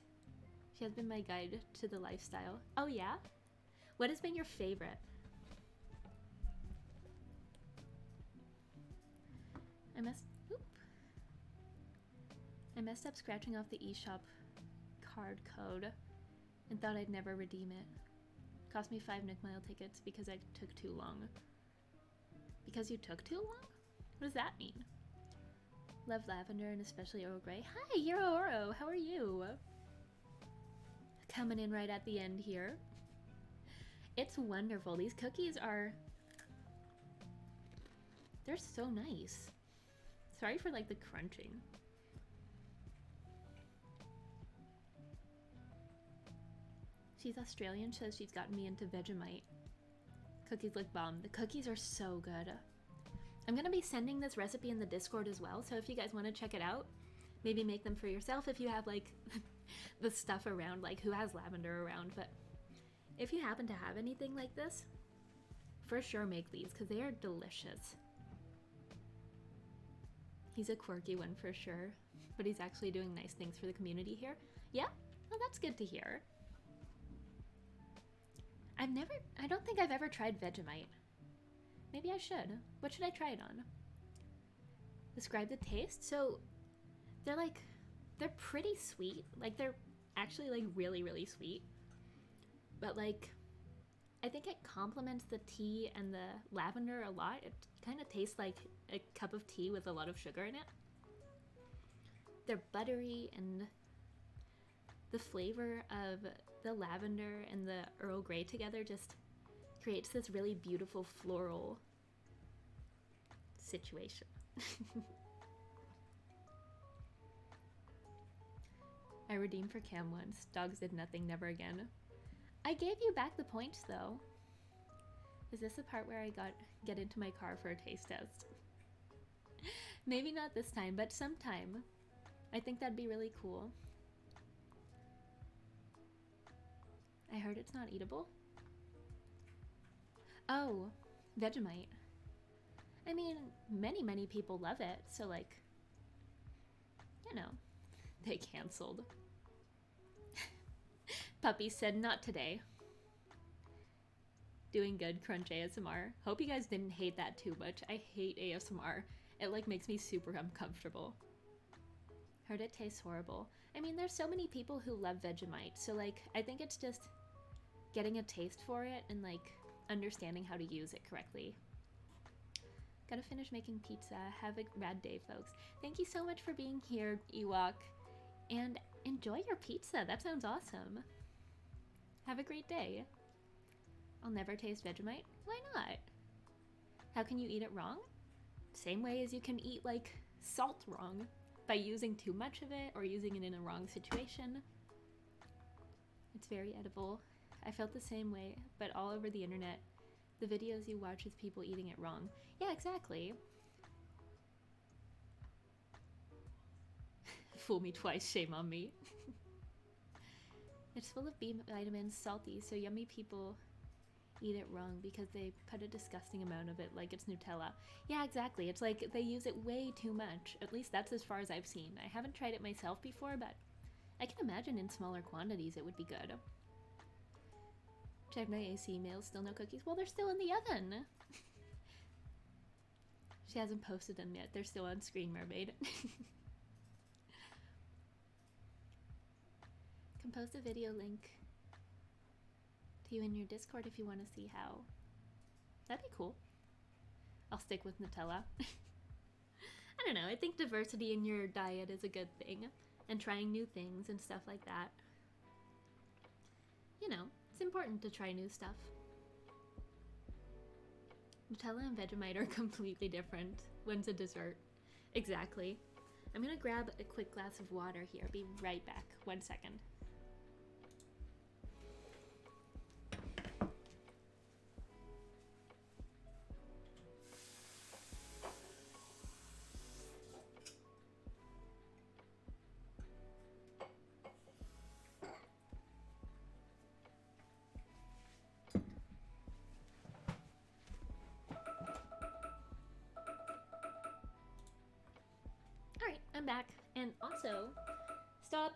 She has been my guide to the lifestyle. Oh yeah? What has been your favorite? I messed up scratching off the eShop card code and thought I'd never redeem it. Cost me 5 Nick Mile tickets because I took too long. Because you took too long? What does that mean? Love lavender and especially Earl Grey. Hi, Hiro Oro, how are you? Coming in right at the end here. It's wonderful. These cookies are... they're so nice. Sorry for like the crunching. She's Australian, says she's gotten me into Vegemite. Cookies look bomb. The cookies are so good. I'm gonna be sending this recipe in the Discord as well, so if you guys want to check it out, maybe make them for yourself if you have like the stuff around, like who has lavender around, but if you happen to have anything like this, for sure make these because they are delicious. He's a quirky one for sure, but he's actually doing nice things for the community here. Yeah? Well, that's good to hear. I don't think I've ever tried Vegemite. Maybe I should. What should I try it on? Describe the taste? So, they're pretty sweet. Like, they're actually like really, really sweet. But like, I think it complements the tea and the lavender a lot. It kind of tastes like a cup of tea with a lot of sugar in it. They're buttery, and the flavor of the lavender and the Earl Grey together just creates this really beautiful floral situation. I redeemed for Cam once. Dogs did nothing, never again. I gave you back the points though. Is this the part where I get into my car for a taste test? Maybe not this time, but sometime. I think that'd be really cool. I heard it's not eatable. Oh, Vegemite. I mean, many people love it, so like, you know, they canceled. Puppy said not today. Doing good, Crunch ASMR. Hope you guys didn't hate that too much. I hate ASMR. It like makes me super uncomfortable. Heard it tastes horrible. I mean, there's so many people who love Vegemite, so like, I think it's just getting a taste for it and like understanding how to use it correctly. Gotta finish making pizza. Have a rad day, folks. Thank you so much for being here, Ewok, and enjoy your pizza. That sounds awesome. Have a great day. I'll never taste Vegemite. Why not? How can you eat it wrong? Same way as you can eat like salt wrong, by using too much of it or using it in a wrong situation. It's very edible. I felt the same way, but all over the internet, the videos you watch is people eating it wrong. Yeah, exactly. Fool me twice, shame on me. It's full of B vitamins, salty, so yummy people eat it wrong because they put a disgusting amount of it like it's Nutella. Yeah, exactly. It's like they use it way too much. At least that's as far as I've seen. I haven't tried it myself before, but I can imagine in smaller quantities it would be good. Check my AC mails, still no cookies. Well, they're still in the oven. She hasn't posted them yet. They're still on screen, Mermaid. can post a video link to you in your Discord if you want to see how. That'd be cool. I'll stick with Nutella. I don't know, I think diversity in your diet is a good thing, and trying new things and stuff like that. You know, it's important to try new stuff. Nutella and Vegemite are completely different. One's a dessert. Exactly. I'm gonna grab a quick glass of water here. Be right back. 1 second. Alright, I'm back. And also, stop.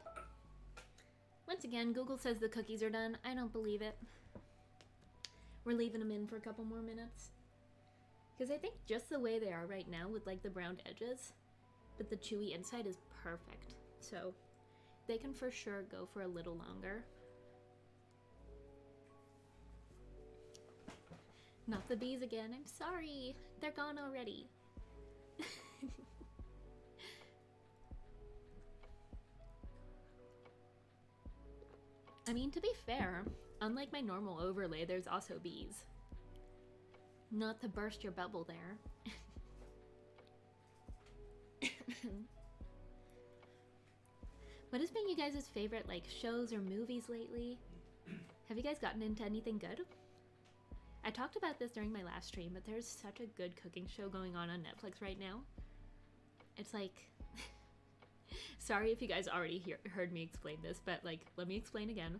Once again, Google says the cookies are done. I don't believe it. We're leaving them in for a couple more minutes. Because I think just the way they are right now with like the browned edges, but the chewy inside is perfect. So they can for sure go for a little longer. Not the bees again. I'm sorry. They're gone already. I mean, to be fair, unlike my normal overlay, there's also bees. Not to burst your bubble there. What has been you guys' favorite, like, shows or movies lately? Have you guys gotten into anything good? I talked about this during my last stream, but there's such a good cooking show going on Netflix right now. It's like... Sorry if you guys already heard me explain this, but like, let me explain again.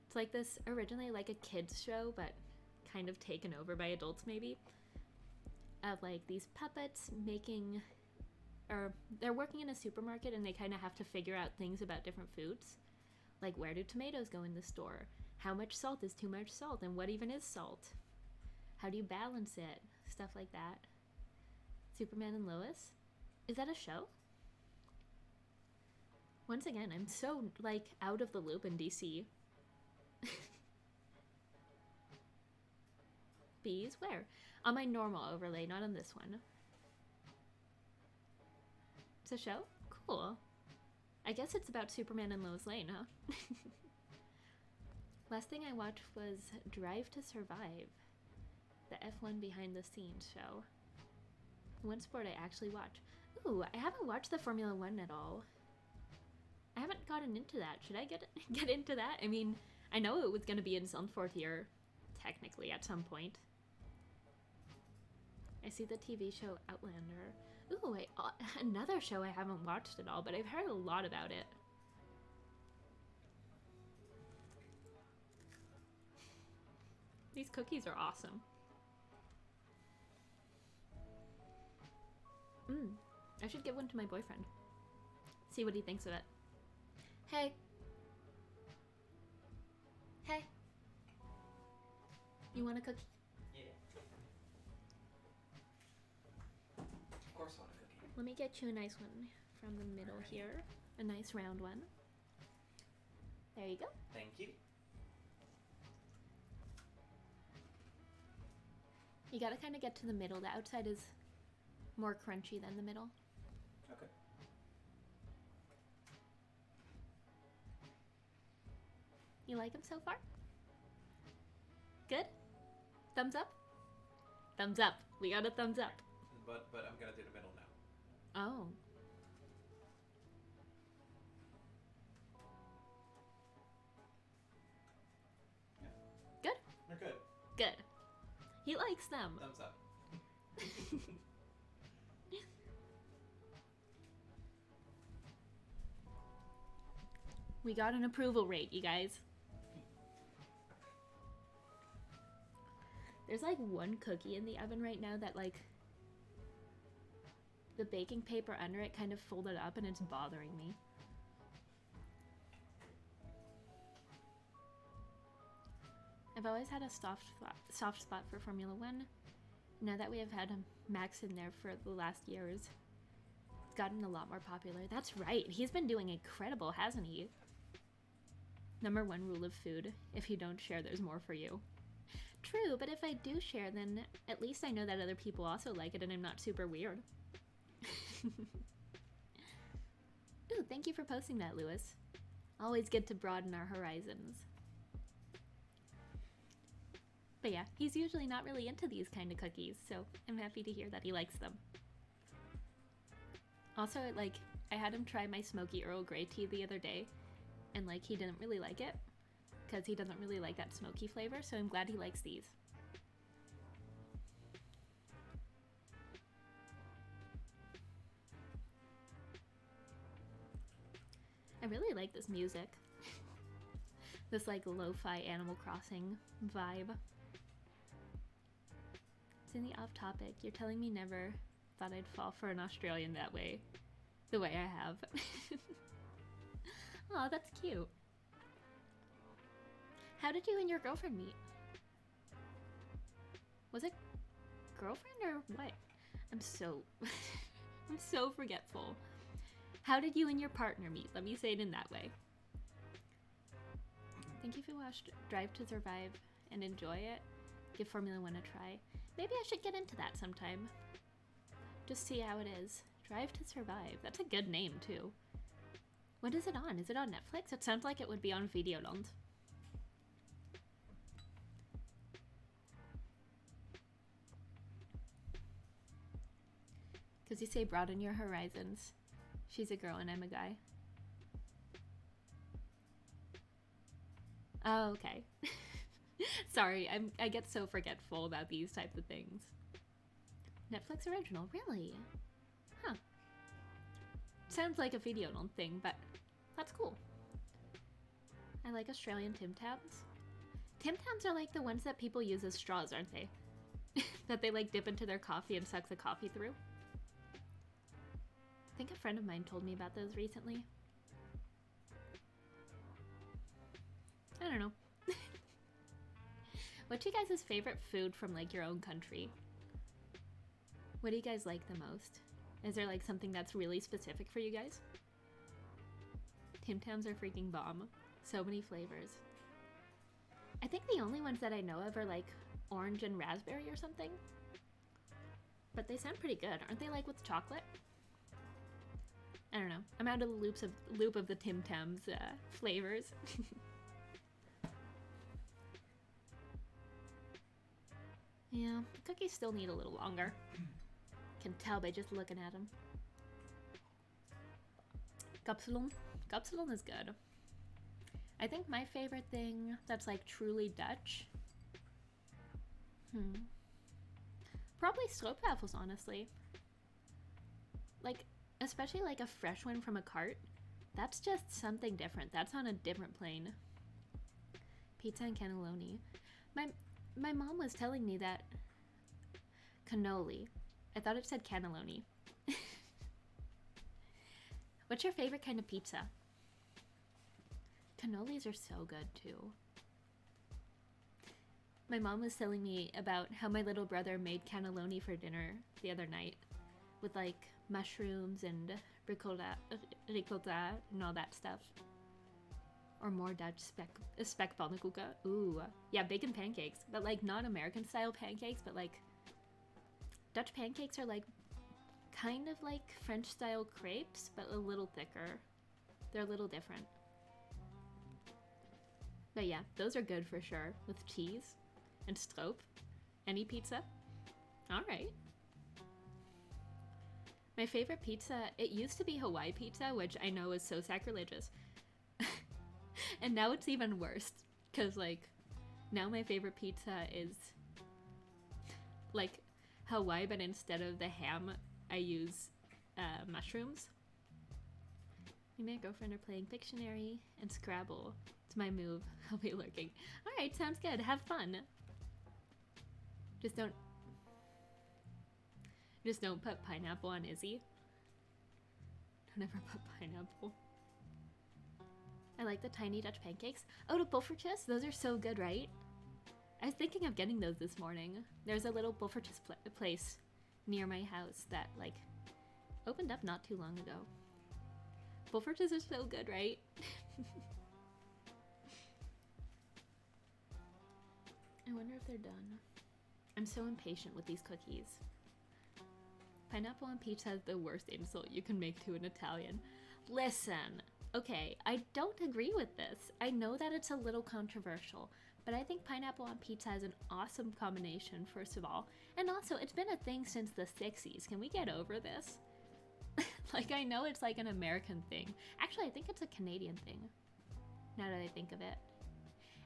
It's like this originally like a kids show, but kind of taken over by adults maybe. Of like these puppets making, or they're working in a supermarket and they kind of have to figure out things about different foods. Like, where do tomatoes go in the store? How much salt is too much salt? And what even is salt? How do you balance it? Stuff like that. Superman and Lois? Is that a show? Once again, I'm so, like, out of the loop in DC. Bees? Where? On my normal overlay, not on this one. It's a show? Cool. I guess it's about Superman and Lois Lane, huh? Last thing I watched was Drive to Survive, the F1 behind the scenes show. One sport I actually watch. Ooh, I haven't watched the Formula One at all. I haven't gotten into that. Should I get into that? I mean, I know it was going to be in Sunforth here, technically, at some point. I see the TV show Outlander. Ooh, another show I haven't watched at all, but I've heard a lot about it. These cookies are awesome. I should give one to my boyfriend. See what he thinks of it. Hey. Hey. You want a cookie? Yeah. Of course I want a cookie. Let me get you a nice one from the middle here. A nice round one. There you go. Thank you. You gotta kind of get to the middle. The outside is more crunchy than the middle. Okay. You like them so far? Good? Thumbs up? Thumbs up. We got a thumbs up. But I'm gonna do the middle now. Oh. Yeah. Good? They're good. Good. He likes them. Thumbs up. We got an approval rate, you guys. There's like one cookie in the oven right now that like the baking paper under it kind of folded up and it's bothering me. I've always had a soft spot for Formula One. Now that we have had Max in there for the last years, it's gotten a lot more popular. That's right. He's been doing incredible, hasn't he? Number one rule of food: if you don't share, there's more for you. True, but if I do share, then at least I know that other people also like it and I'm not super weird. Ooh, thank you for posting that, Lewis. Always good to broaden our horizons. But yeah, he's usually not really into these kind of cookies, so I'm happy to hear that he likes them. Also, like, I had him try my smoky Earl Grey tea the other day, and like, he didn't really like it, because he doesn't really like that smoky flavor, so I'm glad he likes these. I really like this music. This like lo-fi Animal Crossing vibe. It's in the off topic. You're telling me never thought I'd fall for an Australian that way. The way I have. Aw, that's cute. How did you and your girlfriend meet? Was it girlfriend or what? I'm so I'm so forgetful. How did you and your partner meet? Let me say it in that way. Thank you if you watched Drive to Survive and enjoy it. Give Formula 1 a try. Maybe I should get into that sometime. Just see how it is. Drive to Survive. That's a good name, too. What is it on? Is it on Netflix? It sounds like it would be on Videoland. Because you say broaden your horizons. She's a girl and I'm a guy. Oh, okay. Sorry, I get so forgetful about these types of things. Netflix original, really? Huh. Sounds like a Videoland thing, but that's cool. I like Australian Tim Tams. Tim Tams are like the ones that people use as straws, aren't they? That they like dip into their coffee and suck the coffee through. I think a friend of mine told me about those recently. I don't know. What's you guys' favorite food from like your own country? What do you guys like the most? Is there like something that's really specific for you guys? Tim Tams are freaking bomb. So many flavors. I think the only ones that I know of are like orange and raspberry or something. But they sound pretty good. Aren't they like with chocolate? I don't know. I'm out of the loop of the Tim Tams flavors. Yeah, the cookies still need a little longer. Can tell by just looking at them. Kapsalon is good. I think my favorite thing that's like truly Dutch. Probably stroopwafels, honestly. Like, especially like a fresh one from a cart. That's just something different. That's on a different plane. Pizza and cannelloni. My mom was telling me that cannoli. I thought it said cannelloni. What's your favorite kind of pizza? Cannolis are so good too. My mom was telling me about how my little brother made cannelloni for dinner the other night with like mushrooms and ricotta and all that stuff. Or more Dutch spekpannenkoeken. Ooh. Yeah, bacon pancakes. But like not American style pancakes, but like Dutch pancakes are like kind of like French style crepes, but a little thicker. They're a little different. But yeah, those are good for sure. With cheese and stroop. Any pizza? Alright. My favorite pizza, it used to be Hawaii pizza, which I know is so sacrilegious. And now it's even worse, because like now my favorite pizza is like Hawaii, but instead of the ham I use mushrooms. Me and my girlfriend are playing Pictionary and Scrabble. It's my move. I'll be lurking. Alright, sounds good. Have fun. Just don't put pineapple on Izzy. Don't ever put pineapple. I like the tiny Dutch pancakes. Oh, the poffertjes? Those are so good, right? I was thinking of getting those this morning. There's a little poffertjes place near my house that, like, opened up not too long ago. Poffertjes are so good, right? I wonder if they're done. I'm so impatient with these cookies. Pineapple on pizza is the worst insult you can make to an Italian. Listen, okay, I don't agree with this. I know that it's a little controversial, but I think pineapple on pizza is an awesome combination, first of all. And also, it's been a thing since the 60s. Can we get over this? Like, I know it's like an American thing. Actually, I think it's a Canadian thing, now that I think of it.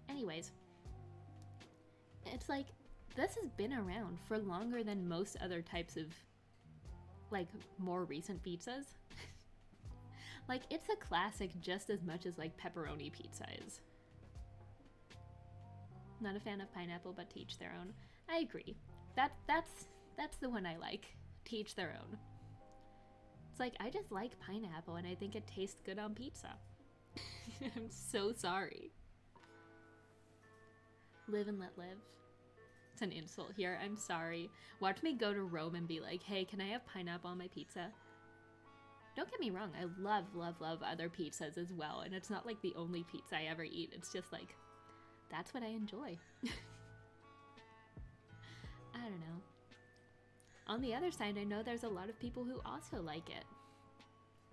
Anyways, it's like, this has been around for longer than most other types of, like, more recent pizzas. Like, it's a classic just as much as, like, pepperoni pizza is. Not a fan of pineapple, but to each their own. I agree. That's the one I like. To each their own. It's like, I just like pineapple and I think it tastes good on pizza. I'm so sorry. Live and let live. It's an insult here. I'm sorry. Watch me go to Rome and be like, hey, can I have pineapple on my pizza? Don't get me wrong. I love, love, love other pizzas as well. And it's not like the only pizza I ever eat. It's just like, that's what I enjoy. I don't know. On the other side, I know there's a lot of people who also like it.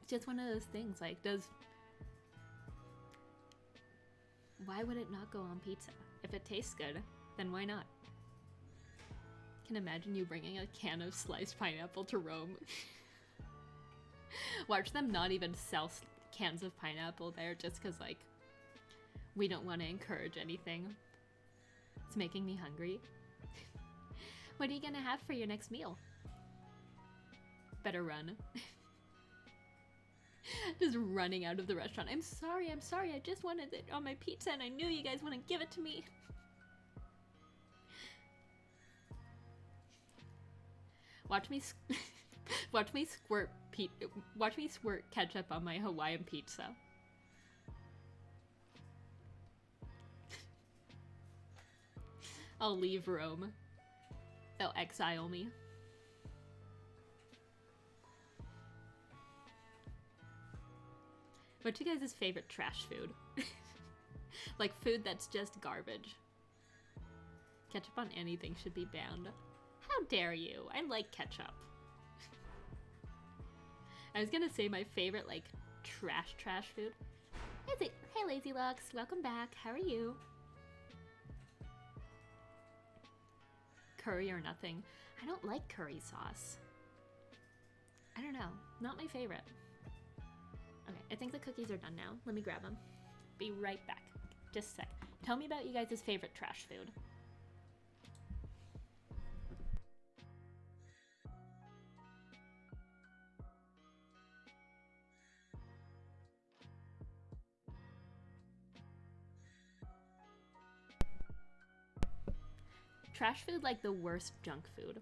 It's just one of those things, like, why would it not go on pizza? If it tastes good, then why not? I can imagine you bringing a can of sliced pineapple to Rome. Watch them not even sell cans of pineapple there just because, like, we don't want to encourage anything. It's making me hungry. What are you gonna have for your next meal? Better run. Just running out of the restaurant. I'm sorry, I just wanted it on my pizza and I knew you guys wouldn't give it to me. Watch me squirt ketchup on my Hawaiian pizza. I'll leave Rome. They'll exile me. What's your guys' favorite trash food? Like food that's just garbage. Ketchup on anything should be banned. How dare you? I like ketchup. I was gonna say my favorite, like, trash food. Hey, Lazy Lux, welcome back. How are you? Curry or nothing. I don't like curry sauce. I don't know. Not my favorite. Okay, I think the cookies are done now. Let me grab them. Be right back. Just a sec. Tell me about you guys' favorite trash food. Trash food, like the worst junk food.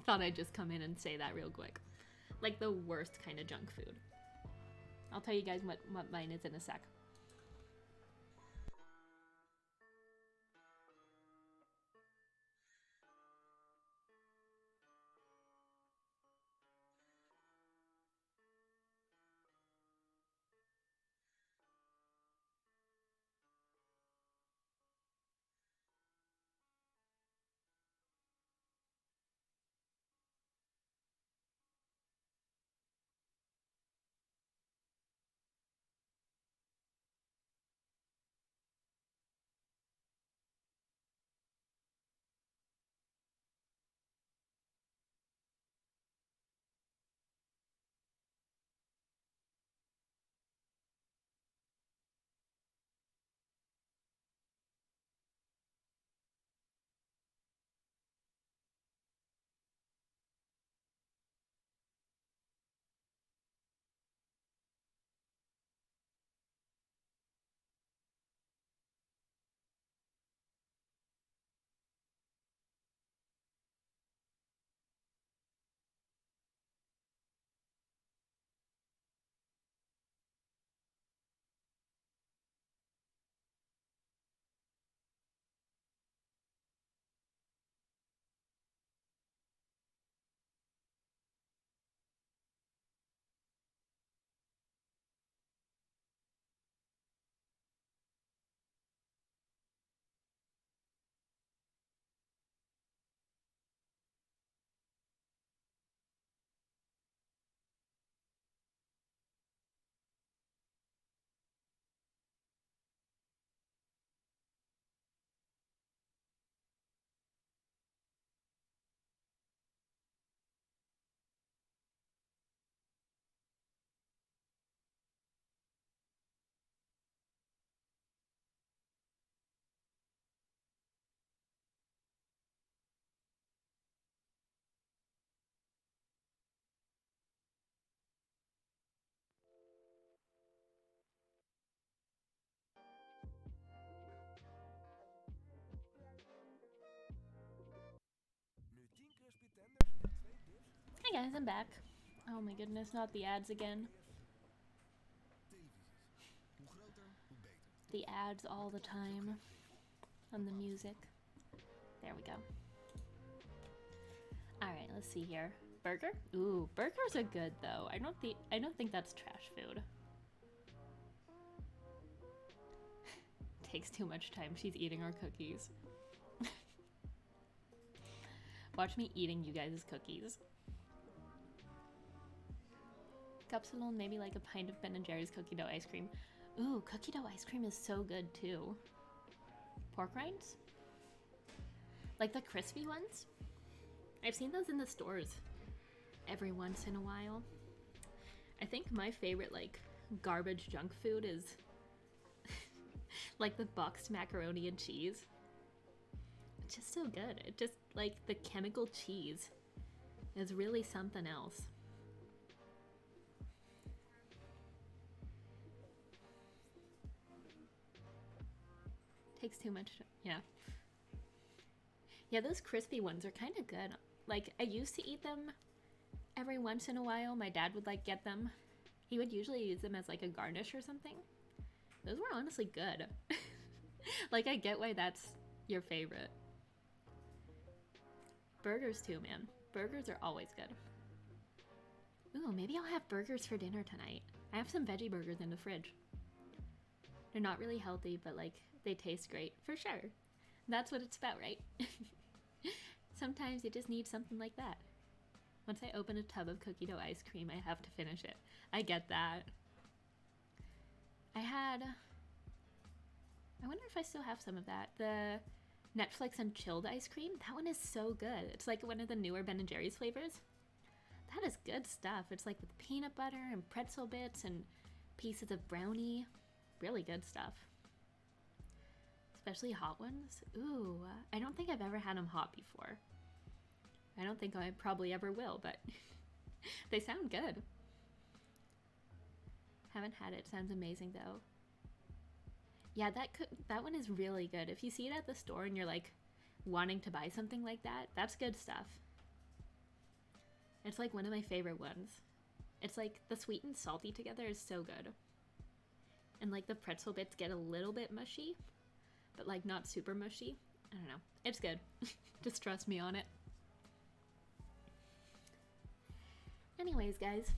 Thought I'd just come in and say that real quick. Like the worst kind of junk food. I'll tell you guys what mine is in a sec. Hey guys, I'm back. Oh my goodness, not the ads again. The ads all the time on the music. There we go. Alright, let's see here. Burger? Ooh, burgers are good though. I don't think that's trash food. Takes too much time. She's eating our cookies. Watch me eating you guys' cookies. Capsule, maybe like a pint of Ben & Jerry's cookie dough ice cream. Ooh, cookie dough ice cream is so good too. Pork rinds? Like the crispy ones? I've seen those in the stores every once in a while. I think my favorite like garbage junk food is like the boxed macaroni and cheese. It's just so good. It just like the chemical cheese is really something else. Takes too much. Yeah. Yeah, those crispy ones are kind of good. Like, I used to eat them every once in a while. My dad would, like, get them. He would usually use them as, like, a garnish or something. Those were honestly good. Like, I get why that's your favorite. Burgers, too, man. Burgers are always good. Ooh, maybe I'll have burgers for dinner tonight. I have some veggie burgers in the fridge. They're not really healthy, but, like, they taste great. For sure. That's what it's about, right? Sometimes you just need something like that. Once I open a tub of cookie dough ice cream, I have to finish it. I get that. I wonder if I still have some of that. The Netflix and chilled ice cream. That one is so good. It's like one of the newer Ben & Jerry's flavors. That is good stuff. It's like with peanut butter and pretzel bits and pieces of brownie. Really good stuff. Especially hot ones. Ooh, I don't think I've ever had them hot before. I don't think I probably ever will, but they sound good. Haven't had it. Sounds amazing though. Yeah, that one is really good. If you see it at the store and you're like wanting to buy something like that, that's good stuff. It's like one of my favorite ones. It's like the sweet and salty together is so good. And like the pretzel bits get a little bit mushy, but like not super mushy. I don't know. It's good. Just trust me on it. Anyways, guys,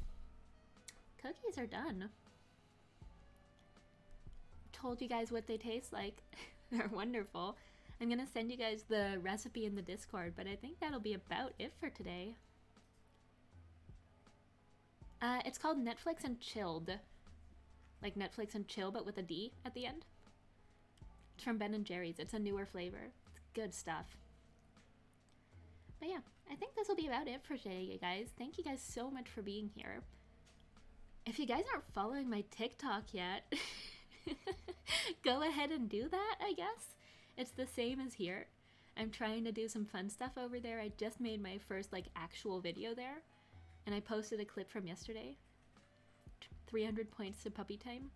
cookies are done. Told you guys what they taste like. They're wonderful. I'm gonna send you guys the recipe in the Discord, but I think that'll be about it for today. It's called Netflix and Chilled. Like Netflix and Chill, but with a D at the end. It's from Ben & Jerry's. It's a newer flavor. It's good stuff. But yeah, I think this will be about it for today, you guys. Thank you guys so much for being here. If you guys aren't following my TikTok yet, go ahead and do that, I guess. It's the same as here. I'm trying to do some fun stuff over there. I just made my first like actual video there, and I posted a clip from yesterday. 300 points to puppy time.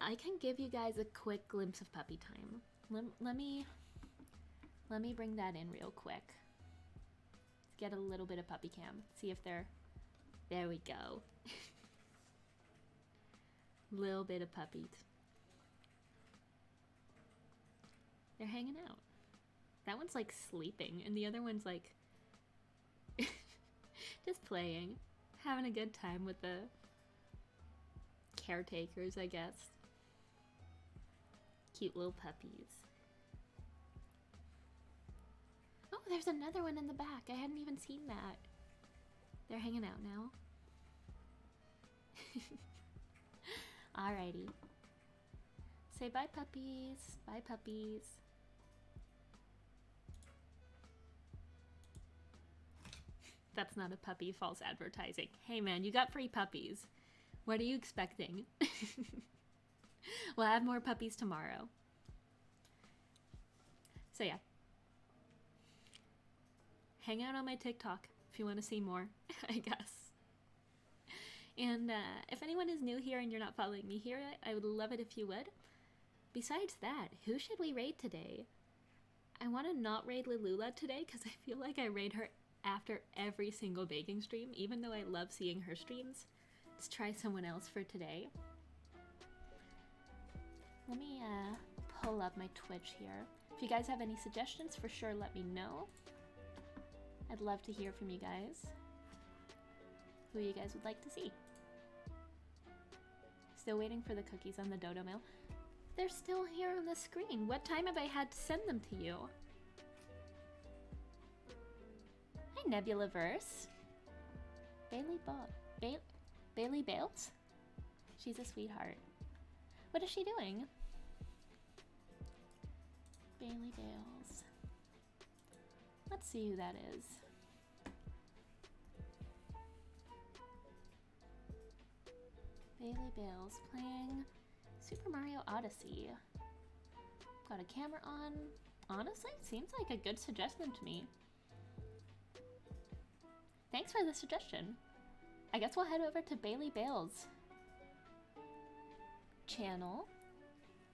I can give you guys a quick glimpse of puppy time. Let me bring that in real quick. Let's get a little bit of puppy cam. See if they're... There we go. Little bit of puppies. They're hanging out. That one's like sleeping, and the other one's like just playing, having a good time with the caretakers, I guess. Cute little puppies. Oh, there's another one in the back. I hadn't even seen that. They're hanging out now. Alrighty. Say bye, puppies. Bye, puppies. That's not a puppy, false advertising. Hey man, you got free puppies. What are you expecting? We'll have more puppies tomorrow. So yeah. Hang out on my TikTok if you want to see more, I guess. And if anyone is new here and you're not following me here, I would love it if you would. Besides that, who should we raid today? I want to not raid Lilula today because I feel like I raid her after every single baking stream, even though I love seeing her streams. Let's try someone else for today. Let me pull up my Twitch here. If you guys have any suggestions, for sure let me know. I'd love to hear from you guys. Who you guys would like to see. Still waiting for the cookies on the dodo mail. They're still here on the screen. What time have I had to send them to you? Hi, Nebulaverse. Bailey Bales? She's a sweetheart. What is she doing? Bailey Bales. Let's see who that is. Bailey Bales playing Super Mario Odyssey. Got a camera on. Honestly, seems like a good suggestion to me. Thanks for the suggestion. I guess we'll head over to Bailey Bales' channel.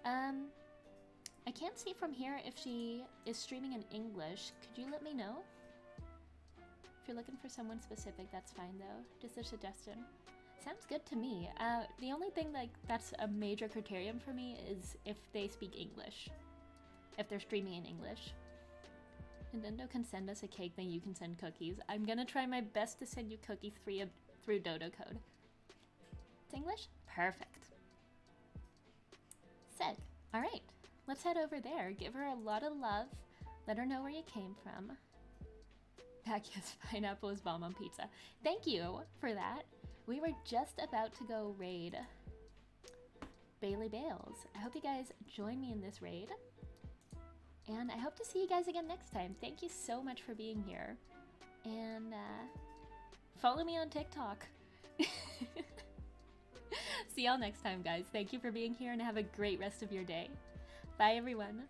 I can't see from here if she is streaming in English. Could you let me know? If you're looking for someone specific, that's fine though. Just a suggestion. Sounds good to me. The only thing that's a major criterion for me is if they speak English. If they're streaming in English. Nintendo can send us a cake, then you can send cookies. I'm gonna try my best to send you cookies through Dodo Code. It's English? Perfect. Sick. Alright, let's head over there. Give her a lot of love. Let her know where you came from. Yes, pineapple is bomb on pizza. Thank you for that. We were just about to go raid Bailey Bales. I hope you guys join me in this raid. And I hope to see you guys again next time. Thank you so much for being here. And follow me on TikTok. See y'all next time, guys. Thank you for being here and have a great rest of your day. Bye, everyone.